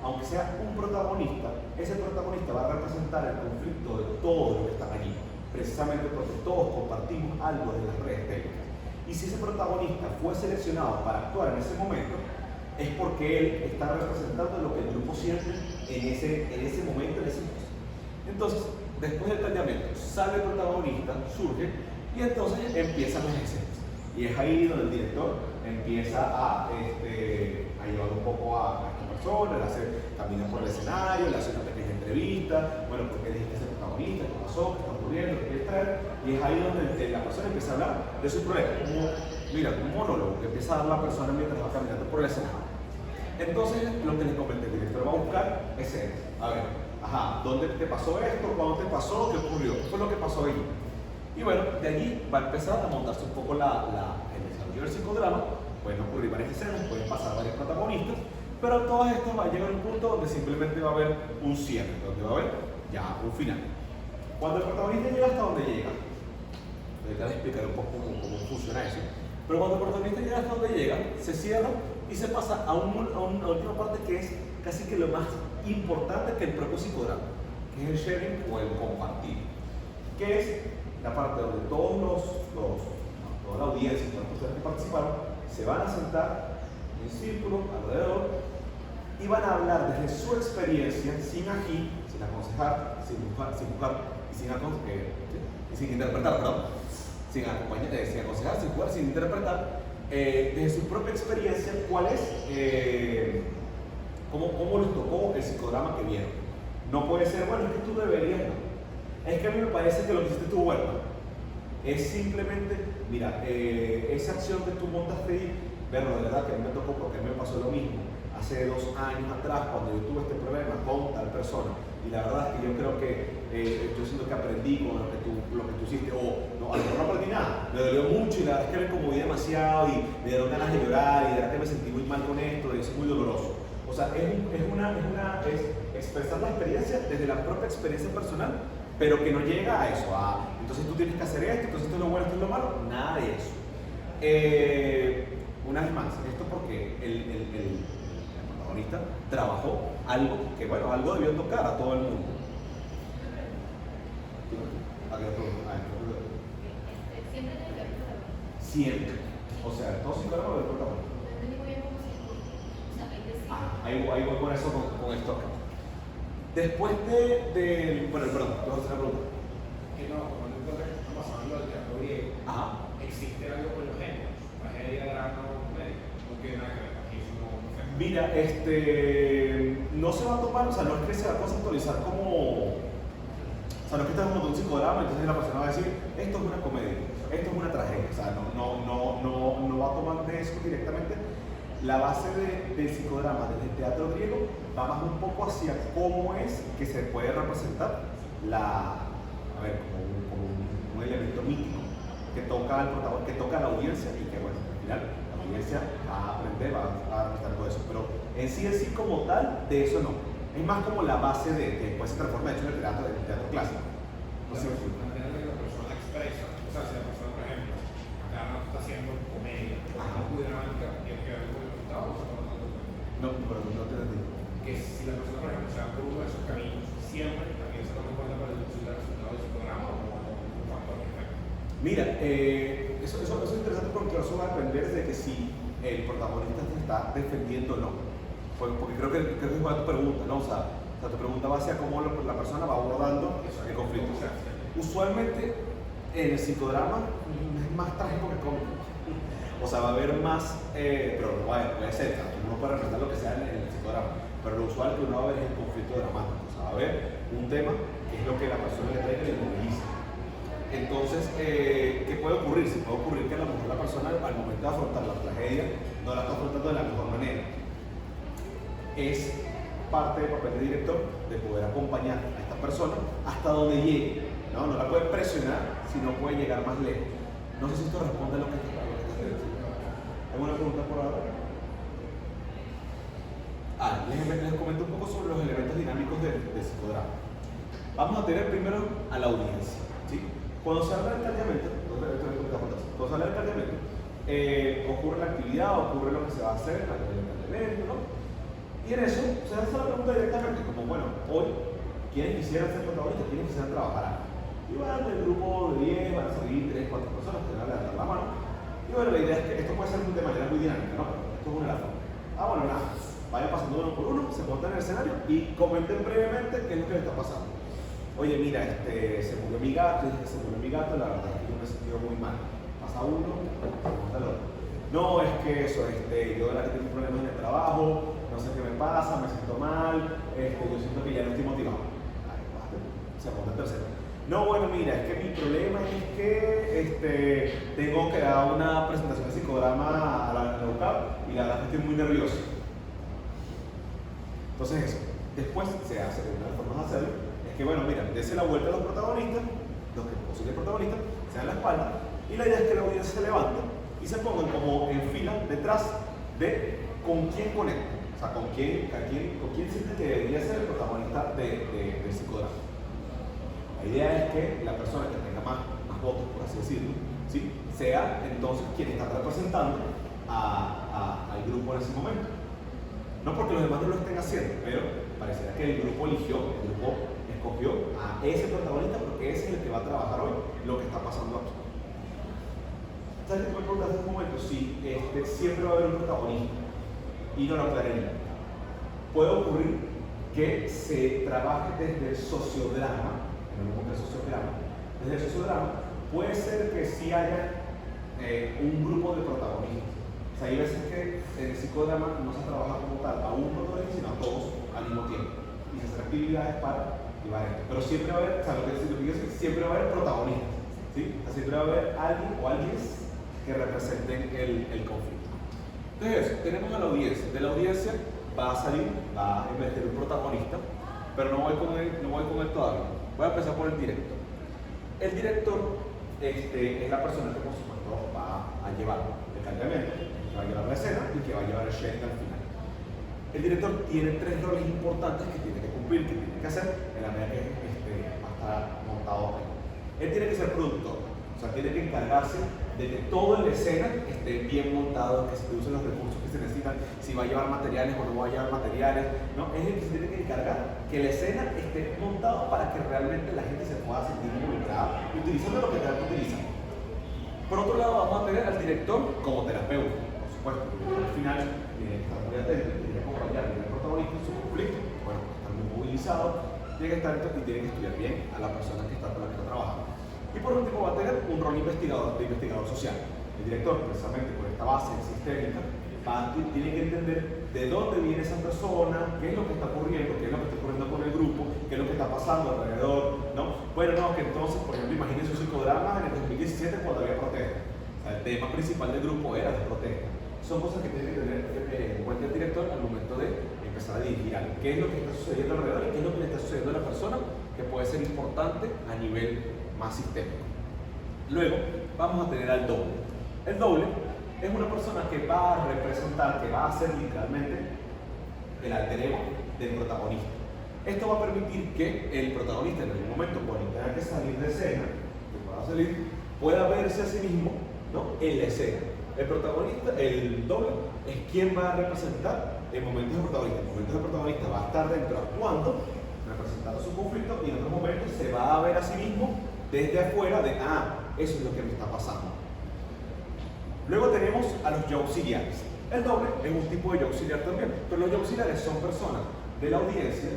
aunque sea un protagonista, ese protagonista va a representar el conflicto de todos los que están allí. precisamente porque todos compartimos algo de las redes técnicas. Y si ese protagonista fue seleccionado para actuar en ese momento, es porque él está representando lo que el grupo siente en ese momento, en ese momento. Entonces, después del caldeamiento, sale el protagonista, surge, y entonces empiezan las escenas. Y es ahí donde el director empieza a llevar un poco a esta persona, le hace caminar por el escenario, le hace una pequeña entrevista, bueno, ¿por qué dijiste ese protagonista? ¿Qué pasó? ¿Qué está ocurriendo? ¿Qué quieres traer? Y es ahí donde la persona empieza a hablar de su problema, como un monólogo que empieza a dar la persona mientras va caminando por el escenario. Entonces, lo que les comenté, el director va a buscar escenas. A ver, ¿dónde te pasó esto? ¿Cuándo te pasó? ¿Qué ocurrió? ¿Qué fue lo que pasó ahí? Y bueno, de allí va a empezar a montarse un poco el desarrollo del psicodrama. Pueden ocurrir varias escenas, pueden pasar varios protagonistas, pero todas estas va a llegar a un punto donde simplemente va a haber un cierre, donde va a haber ya un final. Cuando el protagonista llega hasta donde llega, voy a explicar un poco cómo funciona eso, pero cuando el protagonista llega hasta donde llega, se cierra y se pasa a una última parte que es casi que lo más importante que el propio psicodrama, que es el sharing o el compartir, que es la parte donde toda la audiencia, todas las personas que participaron, se van a sentar en círculo alrededor y van a hablar desde su experiencia, sin aquí, sin aconsejar, sin juzgar y sin interpretar, perdón, sin aconsejar, sin jugar, sin interpretar, desde su propia experiencia, cuál es, cómo les tocó el psicodrama que vieron. No puede ser, bueno, es que tú deberías, no. Es que a mí me parece que lo que hiciste tú, bueno, es simplemente, mira, esa acción que tú montaste ahí, pero de verdad que a mí me tocó porque a mí me pasó lo mismo hace 2 años atrás cuando yo tuve este problema con tal persona, y la verdad es que yo creo que yo siento que aprendí con lo que tú hiciste, o no, a lo mejor no aprendí nada, me dolió mucho y la verdad es que me conmoví demasiado y me dieron ganas de llorar y de verdad que me sentí muy mal con esto y es muy doloroso. O sea, es expresar la experiencia desde la propia experiencia personal, pero que no llega a eso, entonces tú tienes que hacer esto, entonces esto es lo bueno, esto es lo malo, nada de eso. Una vez más, esto porque el protagonista trabajó algo que, bueno, algo debió tocar a todo el mundo. Siempre tiene que ver con la verdad. Siempre. O sea, todo psicólogo del protagonista. No entendí muy bien cómo se llama. O sea, hay que decir. Ahí voy con eso, con esto acá. Después bueno, perdón, te voy a hacer una pregunta. Que no, cuando estamos hablando del teatro griego, existe algo con los géneros, tragedia, drama o comedia, no tiene nada que ver, aquí eso no sé. Mira, no se va a tomar, o sea, no es que se va a conceptualizar como, o sea, no es que estás como un psicodrama, entonces la persona va a decir, esto es una comedia, esto es una tragedia, o sea, no va a tomar de eso directamente. La base del psicodrama desde el teatro griego va más un poco hacia cómo es que se puede representar como un elemento mítico que toca al protagonista, que toca a la audiencia y que, bueno, al final la audiencia va a aprender, va a representar todo eso. Pero en sí como tal, de eso no. Es más como la base que después se transforma, de hecho, en el teatro clásico. No sé si La manera en que la persona expresa, o sea, si la persona, por ejemplo, acá no está haciendo comedia, no pudiera tiene que ver con el resultado, o sea, no te entendí. que si la persona, por ejemplo, se va por uno de esos caminos, siempre también se toma en cuenta para el resultado de su programa o un factor perfecto. Mira, eso es interesante porque eso va a depender de que si el protagonista te está defendiendo o no. Porque creo que es tu pregunta, ¿no? O sea, tu pregunta va hacia cómo la persona va abordando el conflicto. Usualmente en el psicodrama es más trágico que cómico. O sea, va a haber más, pero puede ser, uno puede representar lo que sea en el psicodrama, pero lo usual que uno va a ver es el conflicto dramático. O sea, va a haber un tema que es lo que la persona le trae que le moviliza. Entonces, ¿qué puede ocurrir? Se puede ocurrir que a lo mejor la persona al momento de afrontar la tragedia no la está afrontando de la mejor manera. Es parte del papel de director de poder acompañar a esta persona hasta donde llegue. No la puede presionar, sino puede llegar más lejos. No sé si esto responde a lo que está diciendo. ¿Alguna pregunta por ahora? Les comento un poco sobre los elementos dinámicos del psicodrama. Vamos a tener primero a la audiencia, ¿sí? Cuando se habla del caldeamiento, ocurre la actividad, ocurre lo que se va a hacer, el caldeamiento, ¿no? Y en eso se hace la pregunta directamente, como, bueno, hoy, ¿quiénes quisieran ser protagonistas? ¿Quiénes quisieran trabajar acá? Y bueno, el grupo de 10 van a salir 3, 4 personas que van a levantar la mano. Y bueno, la idea es que esto puede ser de manera muy dinámica, ¿no? Esto es una de las formas. Bueno, nada, vayan pasando uno por uno, se montan en el escenario y comenten brevemente qué es lo que les está pasando. Oye, mira, se murió mi gato, se murió mi gato, la verdad es que yo me he sentido muy mal. Pasa uno, se monta el otro. No, es que eso, yo de verdad que tengo problemas en el trabajo, no sé qué me pasa, me siento mal, yo siento que ya no estoy motivado. Ay, se monta el tercero. No, bueno, mira, es que mi problema es que tengo que dar una presentación de psicodrama a la UCAP y la verdad es que estoy muy nervioso. Entonces eso, después se hace, una de las formas de hacerlo, es que bueno, mira, dése la vuelta a los protagonistas, los que posibles protagonistas, se dan la espalda, y la idea es que la audiencia se levante y se pongan como en fila detrás de con quién conecta, o sea, con quién siente que debería ser el protagonista del psicodrama. La idea es que la persona que tenga más votos, por así decirlo, ¿sí?, sea entonces quien está representando al grupo en ese momento. No porque los demás no lo estén haciendo, pero pareciera que el grupo escogió a ese protagonista porque ese es el que va a trabajar hoy lo que está pasando aquí. ¿Sabes qué me preguntas hace un momento? Sí, siempre va a haber un protagonista y no lo aclaré. Puede ocurrir que se trabaje desde el sociodrama. Desde el sociodrama puede ser que sí haya un grupo de protagonistas. O sea, hay veces que en el psicodrama no se trabaja como tal a un protagonista, sino a todos al mismo tiempo. Y se hacen actividades para llevar esto. Pero siempre va a haber, o sea, lo que quiero decir, siempre va a haber protagonistas. ¿Sí? O sea, siempre va a haber alguien o alguien que representen el conflicto. Entonces, tenemos a la audiencia. De la audiencia va a emerger un protagonista, pero no voy con él todavía. Voy a empezar por el director. El director es la persona que por supuesto va a llevar el cargamento, que va a llevar la escena y que va a llevar el sharing al final. El director tiene 3 roles importantes que tiene que cumplir, que tiene que hacer en la medida que va a estar montado ahí. Él tiene que ser productor, o sea, tiene que encargarse de que todo en la escena esté bien montado, que se usen los recursos que se necesitan, si va a llevar materiales o no va a llevar materiales, ¿no? Es el que se tiene que encargar que la escena esté montada para que realmente la gente se pueda sentir involucrada utilizando lo que tenga que utilizar. Por otro lado, vamos a tener al director como terapeuta, por supuesto, porque al final tiene que estar muy atento, tiene que acompañar al protagonista en su conflicto, bueno, estar muy movilizado, tiene que estar y tiene que estudiar bien a la persona con la que está trabajando. Y por último va a tener un rol de investigador social. El director, precisamente por esta base sistémica, tiene que entender de dónde viene esa persona, qué es lo que está ocurriendo, qué es lo que está ocurriendo con el grupo, qué es lo que está pasando alrededor, ¿no? Bueno, no, que entonces, por ejemplo, imagínense un psicodrama en el 2017 cuando había protesta. O sea, el tema principal del grupo era la protesta. Son cosas que tiene que tener en cuenta el director al momento de empezar a dirigir algo. ¿Qué es lo que está sucediendo alrededor y qué es lo que le está sucediendo a la persona que puede ser importante a nivel más sistémico? Luego vamos a tener al doble. El doble es una persona que va a representar, que va a ser literalmente el alter ego del protagonista. Esto va a permitir que el protagonista en algún momento, cuando tenga que salir de escena, pueda verse a sí mismo, ¿no?, en la escena. El protagonista, el doble, es quien va a representar en momentos de protagonista. En momentos de protagonista va a estar dentro actuando, representando su conflicto, y en otros momentos se va a ver a sí mismo desde afuera de, eso es lo que me está pasando. Luego tenemos a los yo auxiliares. El doble es un tipo de yo auxiliar también, pero los yo auxiliares son personas de la audiencia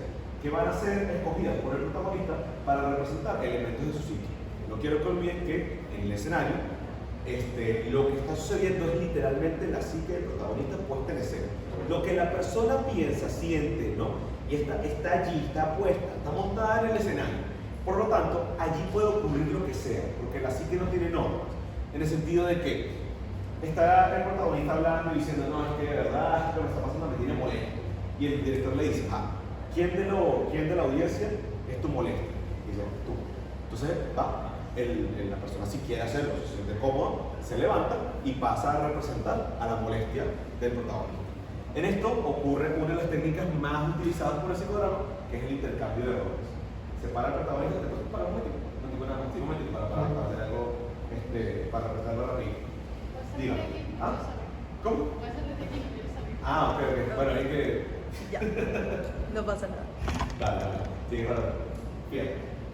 que van a ser escogidas por el protagonista para representar elementos de su psique. No quiero que olviden que en el escenario lo que está sucediendo es literalmente la psique del protagonista puesta en escena. Lo que la persona piensa, siente, ¿no?, y está allí, está puesta, está montada en el escenario. Por lo tanto, allí puede ocurrir lo que sea, porque la psique no tiene normas, en el sentido de que está el protagonista hablando y diciendo, no, es que de verdad, esto que me está pasando me tiene molesto. Y el director le dice, ¿quién de la audiencia es tu molesto? Y dice, tú. Entonces la persona, si quiere hacerlo, se siente cómoda, se levanta y pasa a representar a la molestia del protagonista. En esto ocurre una de las técnicas más utilizadas por el psicodrama, que es el intercambio de roles. Separa al protagonista, después para un momento, para hacer algo, para representarlo rápido. Dígame. ¿Cómo? Ok. Bueno, hay que... Ya, no pasa nada. Dale. Sí, claro. Bien.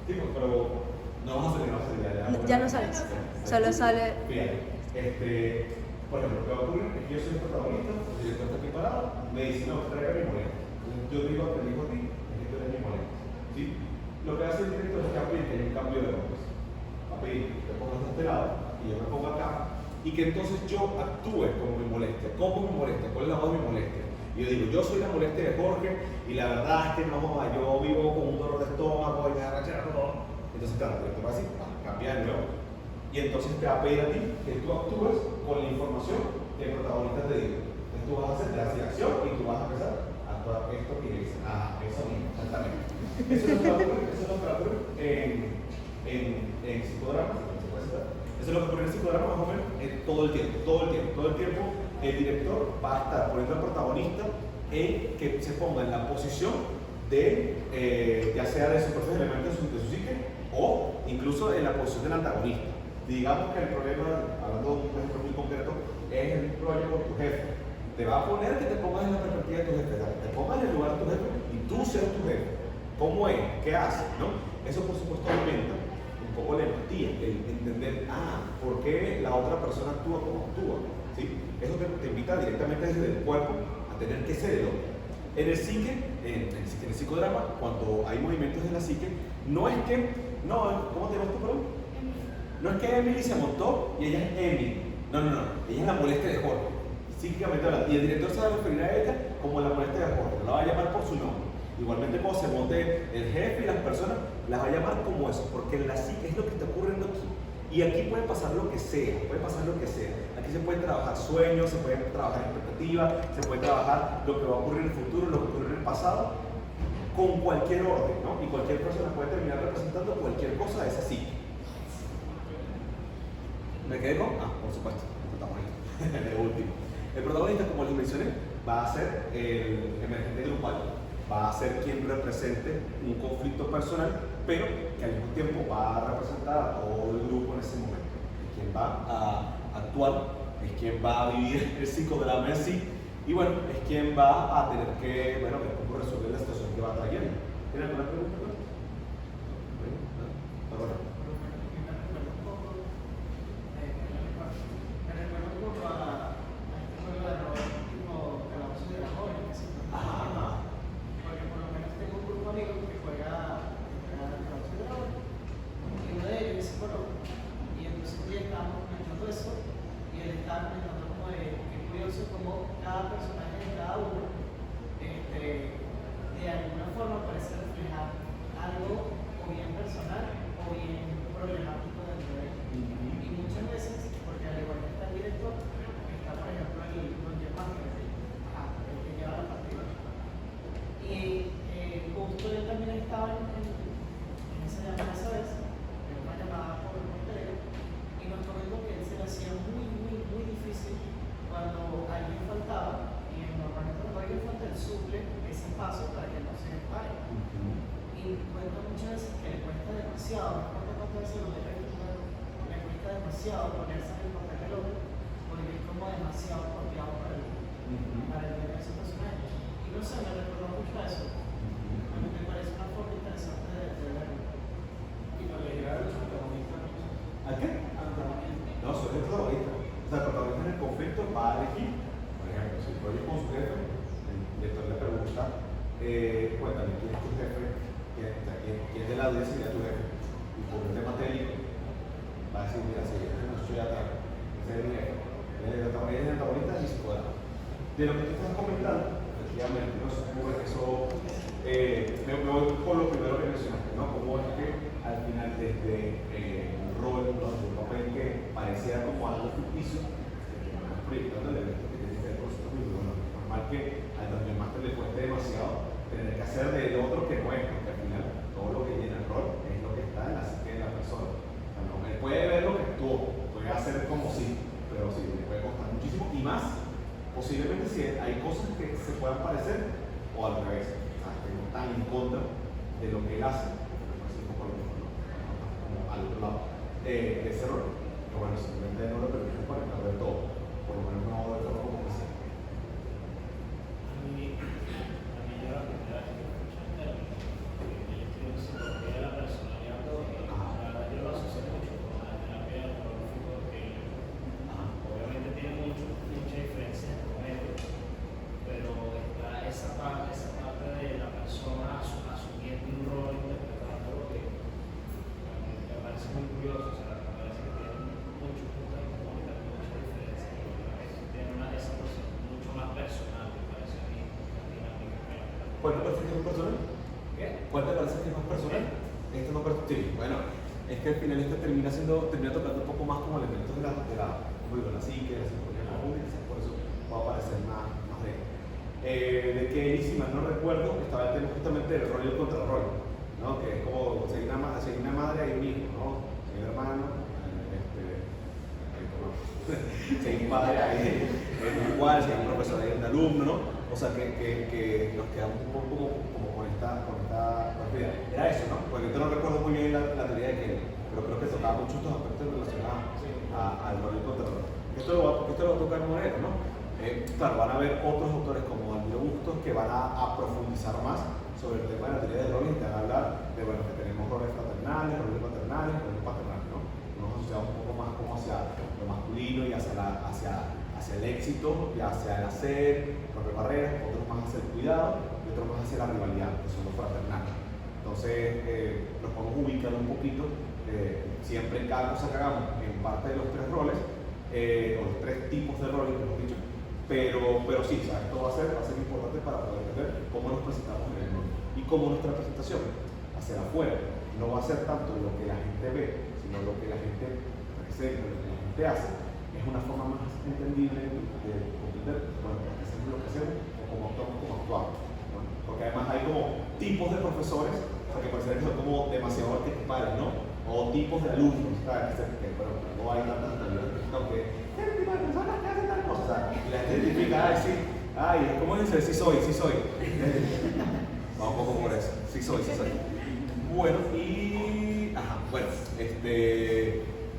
Sí, pero No vamos a salir, no vamos a salir. Ya no sales. Solo sale. Fíjate, por ejemplo, lo que va a ocurrir es que yo soy el protagonista, el director está aquí parado, me dice, no, traiga mi molesta. Entonces yo digo, te digo a ti, es que tú eres mi molesta. ¿Sí? Lo que hace el director es que apriete un cambio de roles. Va a pedir que te pongas de este lado y yo me pongo acá, y que entonces yo actúe como mi molestia. ¿Cómo mi molestia? ¿Cuál es la voz de mi molestia? Y yo digo, yo soy la molestia de Jorge, y la verdad es que no, yo vivo con un dolor de estómago y me da rachera todo. Entonces, claro, el director va a decir, cambia de nuevo. Y entonces te va a pedir a ti que tú actúes con la información que el protagonista te diga. Entonces tú vas a hacer la acción y tú vas a empezar a actuar esto que le dice. Eso mismo, exactamente. Eso es lo que va a ocurrir, eso es lo que va a ocurrir en psicodramas, eso es lo que ocurre en psicodrama más o menos todo el tiempo el director va a estar poniendo al protagonista en que se ponga en la posición de, ya sea de sus propios elementos de su psique o incluso en la posición del antagonista. Digamos que el problema, hablando de un ejemplo muy concreto, es el problema con tu jefe. Te va a poner que te pongas en la perspectiva de tu jefe, te pongas en el lugar de tu jefe y tú seas tu jefe. ¿Cómo es? ¿Qué hace? ¿No? Eso por supuesto aumenta un poco la empatía, el entender, ¿por qué la otra persona actúa como actúa? ¿Sí? Eso te invita directamente desde el cuerpo a tener que ser el otro. En el psique, en el psicodrama, cuando hay movimientos de la psique, no es que, ¿cómo te llamas tú, perdón? No es que Emily se montó y ella es Emily. No, ella es la molestia de Jorge. Psíquicamente hablando. Y el director se va a referir a ella como la molestia de Jorge. No la va a llamar por su nombre. Igualmente cuando se monte el jefe y las personas, las va a llamar como eso. Porque en la psique es lo que está ocurriendo aquí. Y aquí puede pasar lo que sea, Aquí se puede trabajar sueños, se puede trabajar expectativas, se puede trabajar lo que va a ocurrir en el futuro, lo que ocurre en el pasado, con cualquier orden, ¿no? Y cualquier persona puede terminar representando cualquier cosa de esa psique. ¿Me quedé con? Por supuesto, el protagonista. El último. El protagonista, como les mencioné, va a ser el emergente grupal. Va a ser quien represente un conflicto personal, pero que al mismo tiempo va a representar a todo el grupo en ese momento. Es quien va a actuar, es quien va a vivir el psicodrama en sí, y bueno, es quien va a tener que, ver cómo resolver la situación que va trayendo. ¿Tiene alguna pregunta? Cuéntame, ¿quién es tu jefe? ¿Quién de la audiencia sería tu jefe? Y por un tema técnico, va a decir, mira, si no estoy atrás, ese es mi jefe. El antagonista es psicodrama. De lo que tú estás comentando, efectivamente, me voy por lo primero que mencionaste, ¿no? Cómo es que al final desde el rol, el papel que parecía como algo ficticio, que me estás proyectando el evento que tiene que ver con su propio, es normal que al Dungeon Master le cueste demasiado tener que hacer del otro que no es, porque al final todo lo que llena el rol es lo que está en la psique de la persona. O sea, no, él puede ver lo que actuó, puede hacer como sí, pero sí, le puede costar muchísimo y más, posiblemente si hay cosas que se puedan parecer o al revés, o sea, que no están en contra de lo que él hace, como al otro lado de ese rol. Pero bueno, simplemente no lo permiten para ver todo, por lo menos no de todo como que sea. ¿Cuál te parece que es más personal? ¿Qué? ¿Cuál te parece que es más personal? Este no personal. Sí, bueno, es que al final termina tocando un poco más como elementos de la psique, de la psicología de la música, por eso va a aparecer más de él. De que él, si mal no recuerdo, estaba el tema justamente del rol y el contrarrol, ¿no? Que es como si hay una madre hay un hijo, ¿no? Si hay un hermano, si hay un padre hay igual, si hay un profesor hay un alumno, ¿no? O sea que nos quedamos un poco como con esta idea. Era eso, ¿no? Porque yo no recuerdo muy bien la teoría de Kelly, pero creo que tocaba muchos estos aspectos relacionados al rol y contrarrol. Esto lo va a tocar Moreno, ¿no? Claro, van a haber otros autores como Almiro Bustos que van a profundizar más sobre el tema de la teoría de roles y te van a hablar de, bueno, que tenemos roles fraternales, roles paternales, roles paternales, ¿no? Nos asociamos un poco más como hacia lo masculino y hacia el éxito y hacia el hacer, romper barreras, otros más hacia el cuidado y otros más hacia la rivalidad, que son los fraternales. Entonces, los podemos ubicar un poquito, siempre en cada cosa que hagamos, en parte de los tres roles, o los tres tipos de roles, mejor dicho, pero sí, ¿sabes? Esto va a ser importante para poder entender cómo nos presentamos en el mundo y cómo nuestra presentación hacia afuera no va a ser tanto lo que la gente ve, sino lo que la gente presenta, lo que la gente hace. Es una forma más entendible de comprender, bueno, por qué hacemos lo que hacemos o cómo actuamos, ¿no? Porque además hay como tipos de profesores, o sea, que parece que son como demasiado arquetipales, ¿no? O tipos de alumnos, ¿sabes? Que, bueno, no hay tantas analogías, aunque este tipo de personas que hacen tal cosa, y la gente identifica, ay, sí, ay, ¿cómo es eso? Sí soy. Vamos un poco por eso, sí soy. Bueno,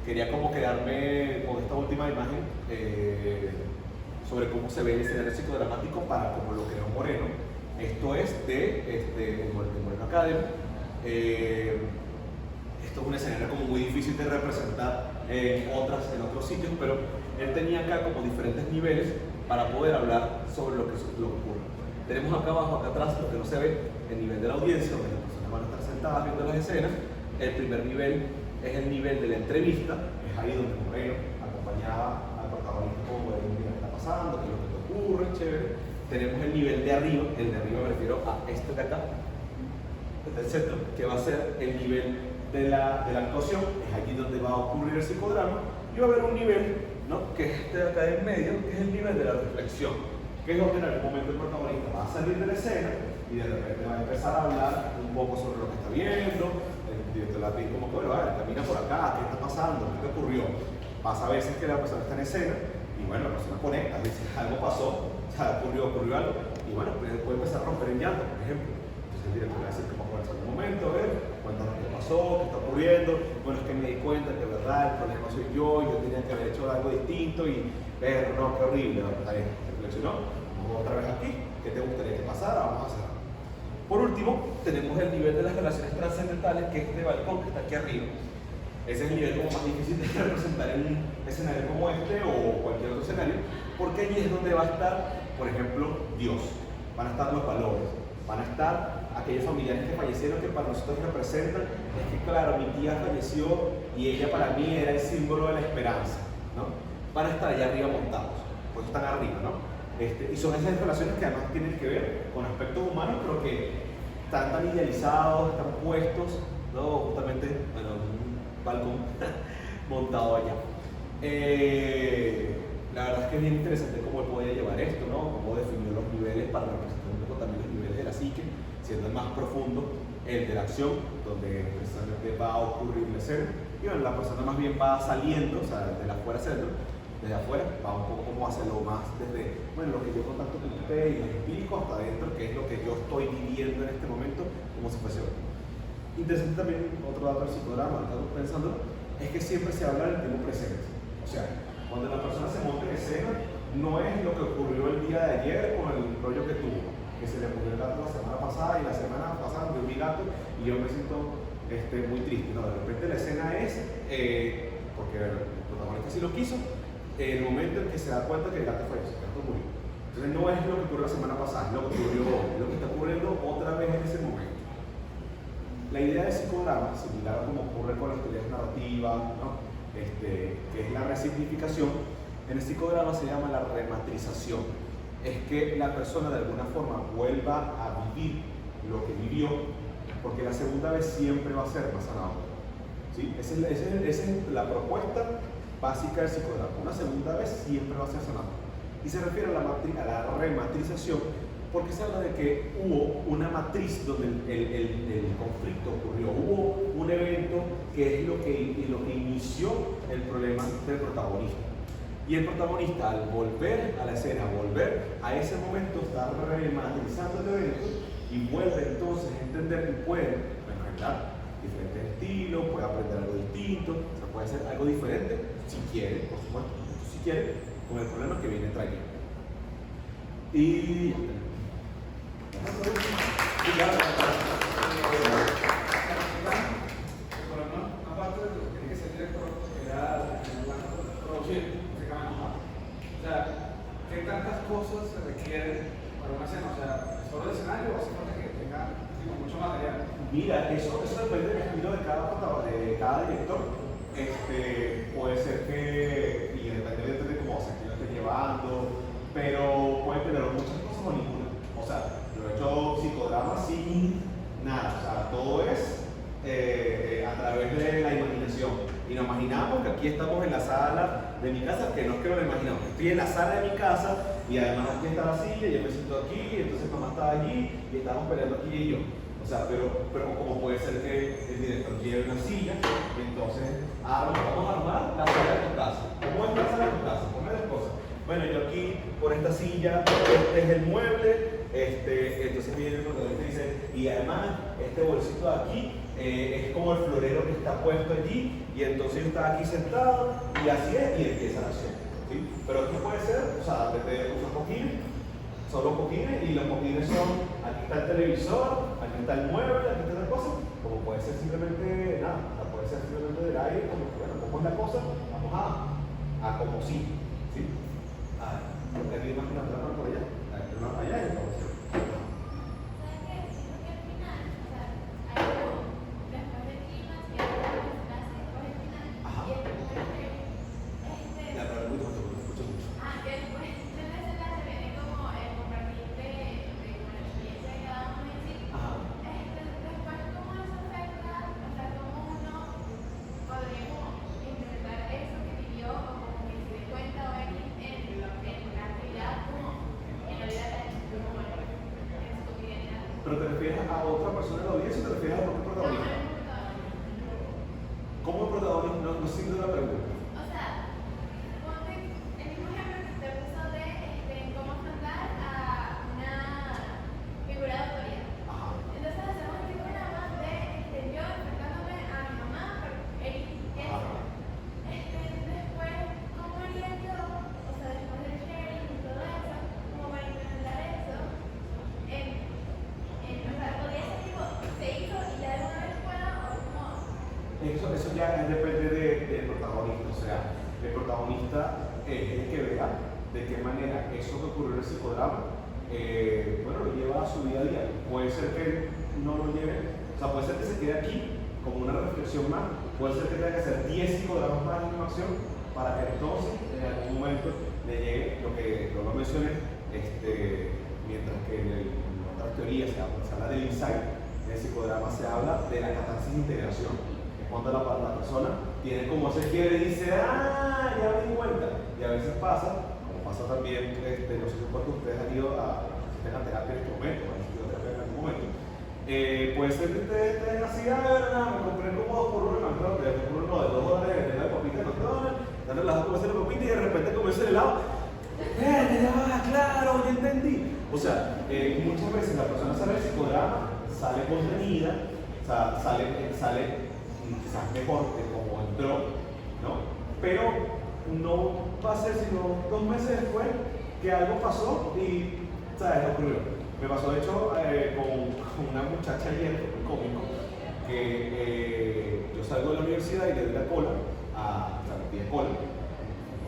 quería como quedarme con esta última imagen sobre cómo se ve el escenario psicodramático para como lo creó Moreno. Esto es de Moreno Academy. Esto es un escenario como muy difícil de representar en otros sitios, pero él tenía acá como diferentes niveles para poder hablar sobre lo que ocurre. Tenemos acá abajo, acá atrás, lo que no se ve, el nivel de la audiencia, donde las personas van a estar sentadas viendo las escenas. El primer nivel es el nivel de la entrevista, es ahí donde Moreno acompañaba al protagonista como ver qué está pasando, qué es lo que te ocurre, chévere. Tenemos el nivel de arriba, el de arriba me refiero a este de acá, desde el centro, que va a ser el nivel de la actuación, es allí donde va a ocurrir el psicodrama, y va a haber un nivel, ¿no? Que es este de acá en medio, que es el nivel de la reflexión, que es donde en algún momento el protagonista va a salir de la escena y de repente va a empezar a hablar un poco sobre lo que está viendo. El director la pide como que, bueno, vale, camina por acá, ¿qué está pasando? ¿Qué te ocurrió? Pasa a veces que la persona está en escena y bueno, la persona conecta, dice, algo pasó, o sea, ocurrió algo, y bueno, puede empezar a romper en llanto, por ejemplo. Entonces el director le va a decir, ¿cómo conversar un momento? A ver, cuéntanos qué pasó, qué está ocurriendo. Bueno, es que me di cuenta que de verdad el problema soy yo tenía que haber hecho algo distinto y ver, no, qué horrible, está bien, reflexionó. Vamos otra vez aquí, ¿qué te gustaría que pasara? Vamos a hacer. Por último, tenemos el nivel de las relaciones trascendentales, que es este balcón que está aquí arriba. Ese es el nivel como más difícil de representar en un escenario como este o cualquier otro escenario, porque allí es donde va a estar, por ejemplo, Dios. Van a estar los valores, van a estar aquellos familiares que fallecieron que para nosotros representan, es que claro, mi tía falleció y ella para mí era el símbolo de la esperanza, ¿no? Van a estar allá arriba montados, pues están arriba, ¿no? Y son esas relaciones que además tienen que ver con aspectos humanos, pero que están tan idealizados, están puestos, ¿no? Justamente, bueno, un balcón montado allá. La verdad es que es bien interesante cómo él podía llevar esto, ¿no? Cómo definió los niveles para representar un poco también los niveles de la psique, siendo el más profundo el de la acción, donde precisamente va a ocurrir la escena, y bueno, la persona más bien va saliendo, o sea, de afuera hacia adentro. Desde afuera va un poco como hacerlo más desde, bueno, lo que yo contacto con usted y les explico hasta adentro, que es lo que yo estoy viviendo en este momento, como si fuese otro. Interesante también, otro dato del psicodrama, estamos pensando, es que siempre se habla del tiempo presente. O sea, cuando la persona se monta en escena, no es lo que ocurrió el día de ayer con el rollo que tuvo, que se le ocurrió el gato la semana pasada y la semana pasada me mi gato y yo me siento muy triste. No, de repente la escena es, porque el protagonista sí lo quiso, el momento en que se da cuenta que el gato falleció, el gato murió. Entonces no es lo que ocurrió la semana pasada, es lo que ocurrió hoy, es lo que está ocurriendo otra vez en ese momento. La idea del psicodrama, similar a como ocurre con las teorías narrativas, ¿no? Que es la resignificación, en el psicodrama se llama la rematrización. es que la persona de alguna forma vuelva a vivir lo que vivió, porque la segunda vez siempre va a ser más sanador. ¿Sí? Esa es la propuesta básica del psicodrama. Una segunda vez siempre va a ser sanador. Y se refiere a la rematrización, porque se habla de que hubo una matriz donde el conflicto ocurrió, hubo un evento que es lo que inició el problema del protagonista. Y el protagonista, al volver a la escena, volver a ese momento, está rematrizando el evento y vuelve entonces a entender que puede enfrentar diferentes estilos, puede aprender algo distinto, o sea, puede hacer algo diferente si quiere, por supuesto, si quiere, con el problema que viene trayendo. Y aparte de lo que tiene que ser director, era producir. O sea, ¿qué tantas cosas se requieren para una escena? O sea, ¿solo el escenario o hace falta que tenga mucho material? Mira, eso depende del estilo de cada director. Puede ser que, y depende de cómo se lo esté llevando, pero puede tener muchas cosas o ninguna. O sea, yo he hecho psicodrama sin nada, o sea, todo es a través de la imaginación. Y nos imaginamos que aquí estamos en la sala de mi casa, que no es que lo imaginamos, estoy en la sala de mi casa y además aquí está la silla, yo me siento aquí, y entonces mamá estaba allí y estábamos peleando aquí y yo. O sea, pero como puede ser que el director lleve una silla, entonces vamos a armar la sala de tu casa. ¿Cómo es la sala de tu casa? Ponme dos cosas. Bueno, yo aquí por esta silla, este es el mueble, entonces viene el protagonista y dice, y además este bolsito de aquí es como el florero que está puesto allí, y entonces yo estaba aquí sentado, y así es, y empieza la acción. ¿Sí? Pero esto puede ser, o sea, desde usar cojines, son los cojines, y los cojines son, aquí está el televisor, aquí está el mueble, aquí está otra cosa, como puede ser simplemente nada, o sea, puede ser simplemente del aire, como que bueno, como es la cosa, vamos a como sí. ¿Sí? Porque aquí más una plana por allá, aquí una para allá y otra por allá. ¿Pero te refieres a otra persona de la audiencia o te refieres a otro protagonista? ¿Cómo el protagonista? No siento la pregunta. O sea, ponte el mismo ejemplo que te puso de cómo afrontar a una figura de autoridad. Ajá. Entonces hacemos este programa de yo enfrentándome a mi mamá por eso. Después, ¿cómo haría yo? O sea, después del sharing y todo eso, como para implementar eso o sea, podría ser tipo, se hizo y ya de una vez puedo o no. Eso ya depende del protagonista, o sea, el protagonista es el que vea de qué manera eso que ocurrió en el psicodrama, bueno, lo lleva a su vida a día. Puede ser que no lo lleve, o sea, puede ser que se quede aquí como una reflexión más, puede ser que tenga que hacer 10 psicodramas más en animación para que entonces en algún momento le llegue lo que yo lo mencioné, mientras que en otras teorías se habla del insight, en el psicodrama se habla de la catarsis de integración. Cuando la persona tiene como ese quiebre y dice, ya me di cuenta. Y a veces pasa, como pasa también, no sé si ustedes han ido a terapia en este momento, han ido a terapia en algún momento. Puede ser que ustedes estén así, me compré como 2 por 1, no, de $2 de la papita de McDonald's, dan relajado con hacer la papita y de repente comienza el helado. Ya va, claro, ya entendí. O sea, muchas veces la persona sale del psicodrama, sale contenida, o sea, sale quizás mejor de como entró, ¿no? Pero no va a ser sino 2 meses después que algo pasó y, ¿sabes? Ocurrió. Me pasó, de hecho, con una muchacha ayer, muy cómico, que yo salgo de la universidad y le doy la cola me pide cola.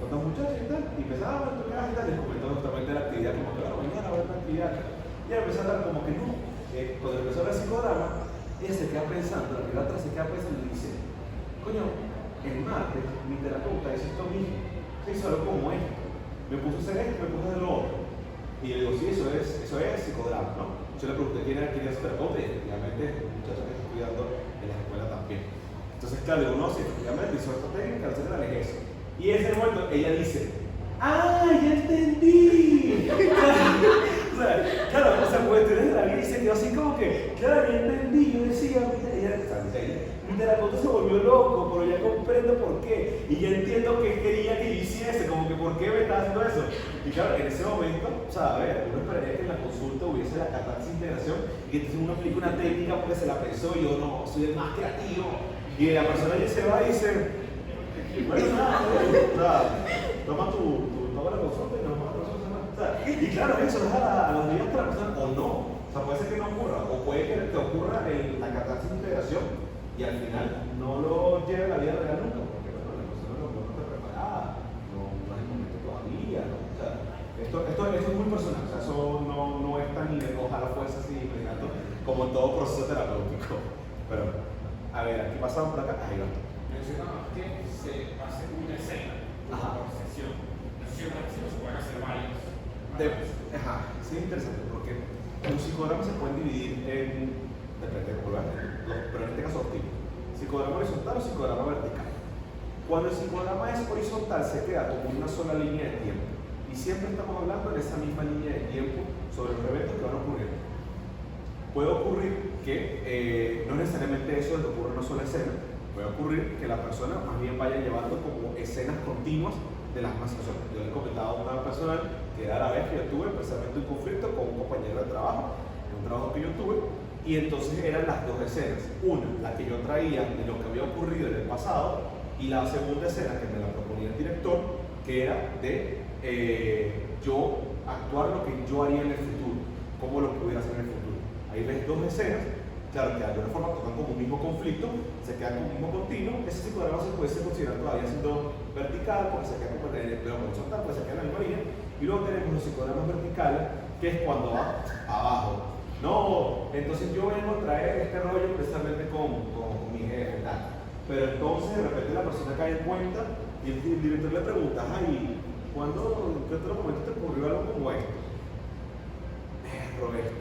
Con 2 muchachas y tal, y empezaba a tocar y tal, les comentó justamente la actividad, como que mañana va a haber una actividad. Y empezó a hablar como que no. Cuando empezó el psicodrama, ella se queda pensando, la primera atrás se queda pensando y dice, coño, el martes mi terapeuta hizo esto mismo, se hizo algo como esto, me puso a hacer esto, me puso a hacer lo otro. Y ¿no? Yo le pregunté quién era ese terapeuta y efectivamente es un muchacho que está estudiando en la escuela también. Entonces, claro, digo, no, sí, efectivamente hizo esta técnica, etcétera, le dije eso. Y en ese momento ella dice, ¡ah, ya entendí! O sea, claro, o sea, pues tienes la vida y se quedó así como que, claro, ya entendí. Yo decía, mi terapeuta se volvió loco, pero ya comprendo por qué. Y ya entiendo qué quería que yo hiciese, como que por qué me estaba haciendo eso. Y claro, en ese momento, o sea, a ver, uno esperaría que en la consulta hubiese la catarsis de integración y que entonces uno aplique una técnica porque se la pensó y yo no, soy el más creativo. Y la persona ya se va y dice, bueno, nada, o sea, toma la consulta y nos vamos a la próxima semana. O sea, y claro, eso es a los días de la persona o no. O sea, puede ser que no ocurra, o puede que te ocurra la catarsis de integración y al final no lo lleve a la vida real nunca, porque bueno, la persona no está preparada, no es el momento todavía, ¿no? O sea, esto es muy personal, o sea, eso no es tan ojalá fuese así inmediato como en todo proceso terapéutico. Pero, a ver, aquí pasamos por acá, ahí va. Mencionamos que se hace una escena por sesión. No siempre se pueden hacer varios. Ajá, sí es interesante porque los psicodramas se pueden dividir en, depende de cómo pero en este caso dos tipos: psicodrama horizontal o psicodrama vertical. Cuando el psicodrama es horizontal se queda como una sola línea de tiempo y siempre estamos hablando en esa misma línea de tiempo sobre los eventos que van a ocurrir. Puede ocurrir que no necesariamente eso es lo que ocurre en una sola escena, puede ocurrir que la persona más bien vaya llevando como escenas continuas de las mismas situaciones. Yo le comentaba a una persona que era la vez que yo tuve precisamente un conflicto con un compañero de trabajo, en un trabajo que yo tuve, y entonces eran las dos escenas. Una, la que yo traía de lo que había ocurrido en el pasado, y la segunda escena que me la proponía el director, que era de yo actuar lo que yo haría en el futuro, cómo lo pudiera hacer en el futuro. Ahí ves dos escenas, claro que de alguna forma tocan como un mismo conflicto, se queda como un mismo continuo. Ese psicodrama se puede considerar todavía siendo vertical, porque se queda como horizontal, porque se queda en la misma línea. Y luego tenemos los psicodramas verticales, que es cuando va abajo. No, entonces yo vengo a traer este rollo precisamente con mi jefe, tal. Pero entonces de repente la persona cae en cuenta y el director le pregunta, ay, ¿en qué otro momento te ocurrió algo como esto?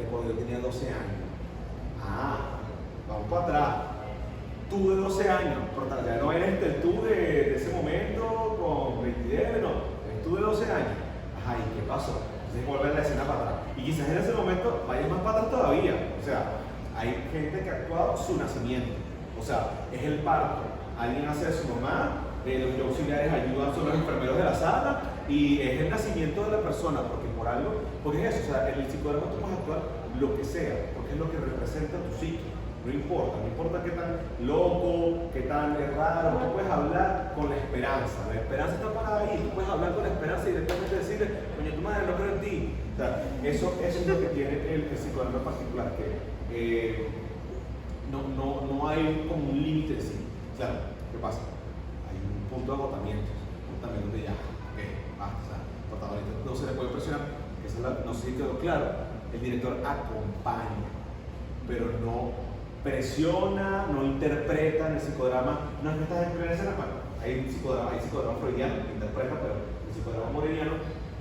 Cuando yo tenía 12 años. Ah, vamos para atrás. Tú de 12 años, pero ya no eres el tú de ese momento con 29, no, eres tú de 12 años. Ajá, ¿y qué pasó? Entonces vuelve la escena para atrás. Y quizás en ese momento vayas más para atrás todavía. O sea, hay gente que ha actuado su nacimiento. O sea, es el parto. Alguien hace de su mamá, los auxiliares ayudan, son los enfermeros de la sala, y es el nacimiento de la persona, porque es eso, o sea, en el psicodrama tú puedes actuar lo que sea, porque es lo que representa tu psique. No importa qué tan loco, qué tan raro, tú puedes hablar con la esperanza. La esperanza está parada ahí, tú puedes hablar con la esperanza y directamente decirle, coño, tu madre no creo en ti. O sea, eso es lo que tiene el psicodrama en particular, que no hay como un límite en sí. Claro, ¿qué pasa? Hay un punto de agotamiento, también donde ya, basta, o sea, protagonista no se le puede presionar, no sé si quedó claro, el director acompaña, pero no presiona, no interpreta en el psicodrama, no es que estás en primera escena, bueno, hay psicodrama freudiano que interpreta, pero el psicodrama moreniano,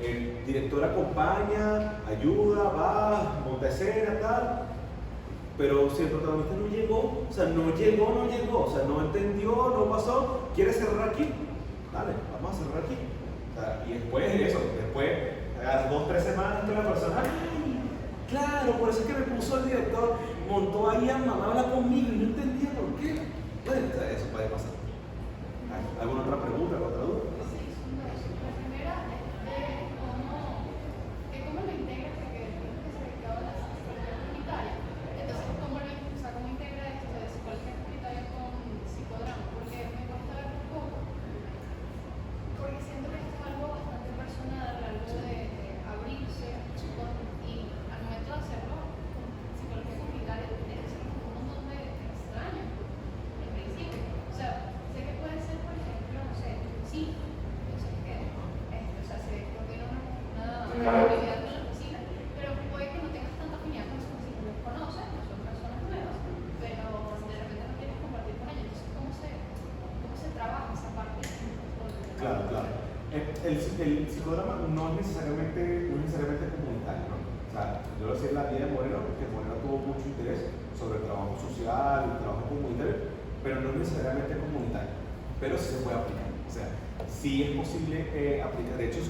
el director acompaña, ayuda, va, monta escena, tal, pero si el protagonista no llegó, o sea, no entendió, no pasó, quiere cerrar aquí, dale, vamos a cerrar aquí. O sea, y después a las 2 o 3 semanas que la persona, ¡ay! Claro, por eso es que me puso el director, montó ahí a mamá a hablar conmigo y no entendía por qué. Bueno, eso puede pasar. ¿Alguna otra pregunta, otra duda? Sí, son dos. La primera es cómo lo integras, porque dijiste que se dedicaba a la psicología comunitaria. Entonces, ¿cómo integra esto de psicología comunitaria con psicodrama? Porque me cuesta ver un poco, porque siento que esto es algo bastante personal, algo de abrirse, y al momento de hacerlo con psicología comunitaria tienes que hacer un montón de extraños en principio. O sea, sé que puede ser, por ejemplo, no sé, sí, yo sé que o sea, se tiene una habilidad con la oficina, pero puede que no tengas tanta afinidad con eso, si no los conoces, no son personas nuevas, pero de repente no quieres compartir con ellos. Entonces, ¿cómo se trabaja esa parte? Claro. El psicodrama no es necesariamente comunitario, ¿no? O sea, yo lo decía en la vida de Moreno, porque Moreno tuvo mucho interés sobre el trabajo social, el trabajo comunitario, pero no necesariamente comunitario, pero sí se puede aplicar. O sea, sí es posible aplicar. De hecho,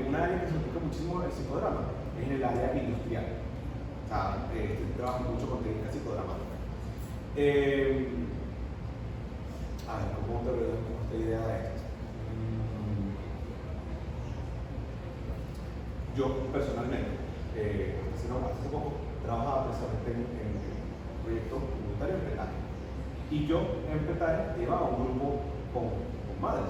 una área que se aplica muchísimo el psicodrama es en el área industrial. O sea, trabajo mucho con técnicas psicodramáticas. A ver, ¿cómo te veo con esta idea de esto? Yo personalmente, hace poco, trabajaba precisamente en un proyecto comunitario en Petare. Y yo en Petare llevaba un grupo con madres.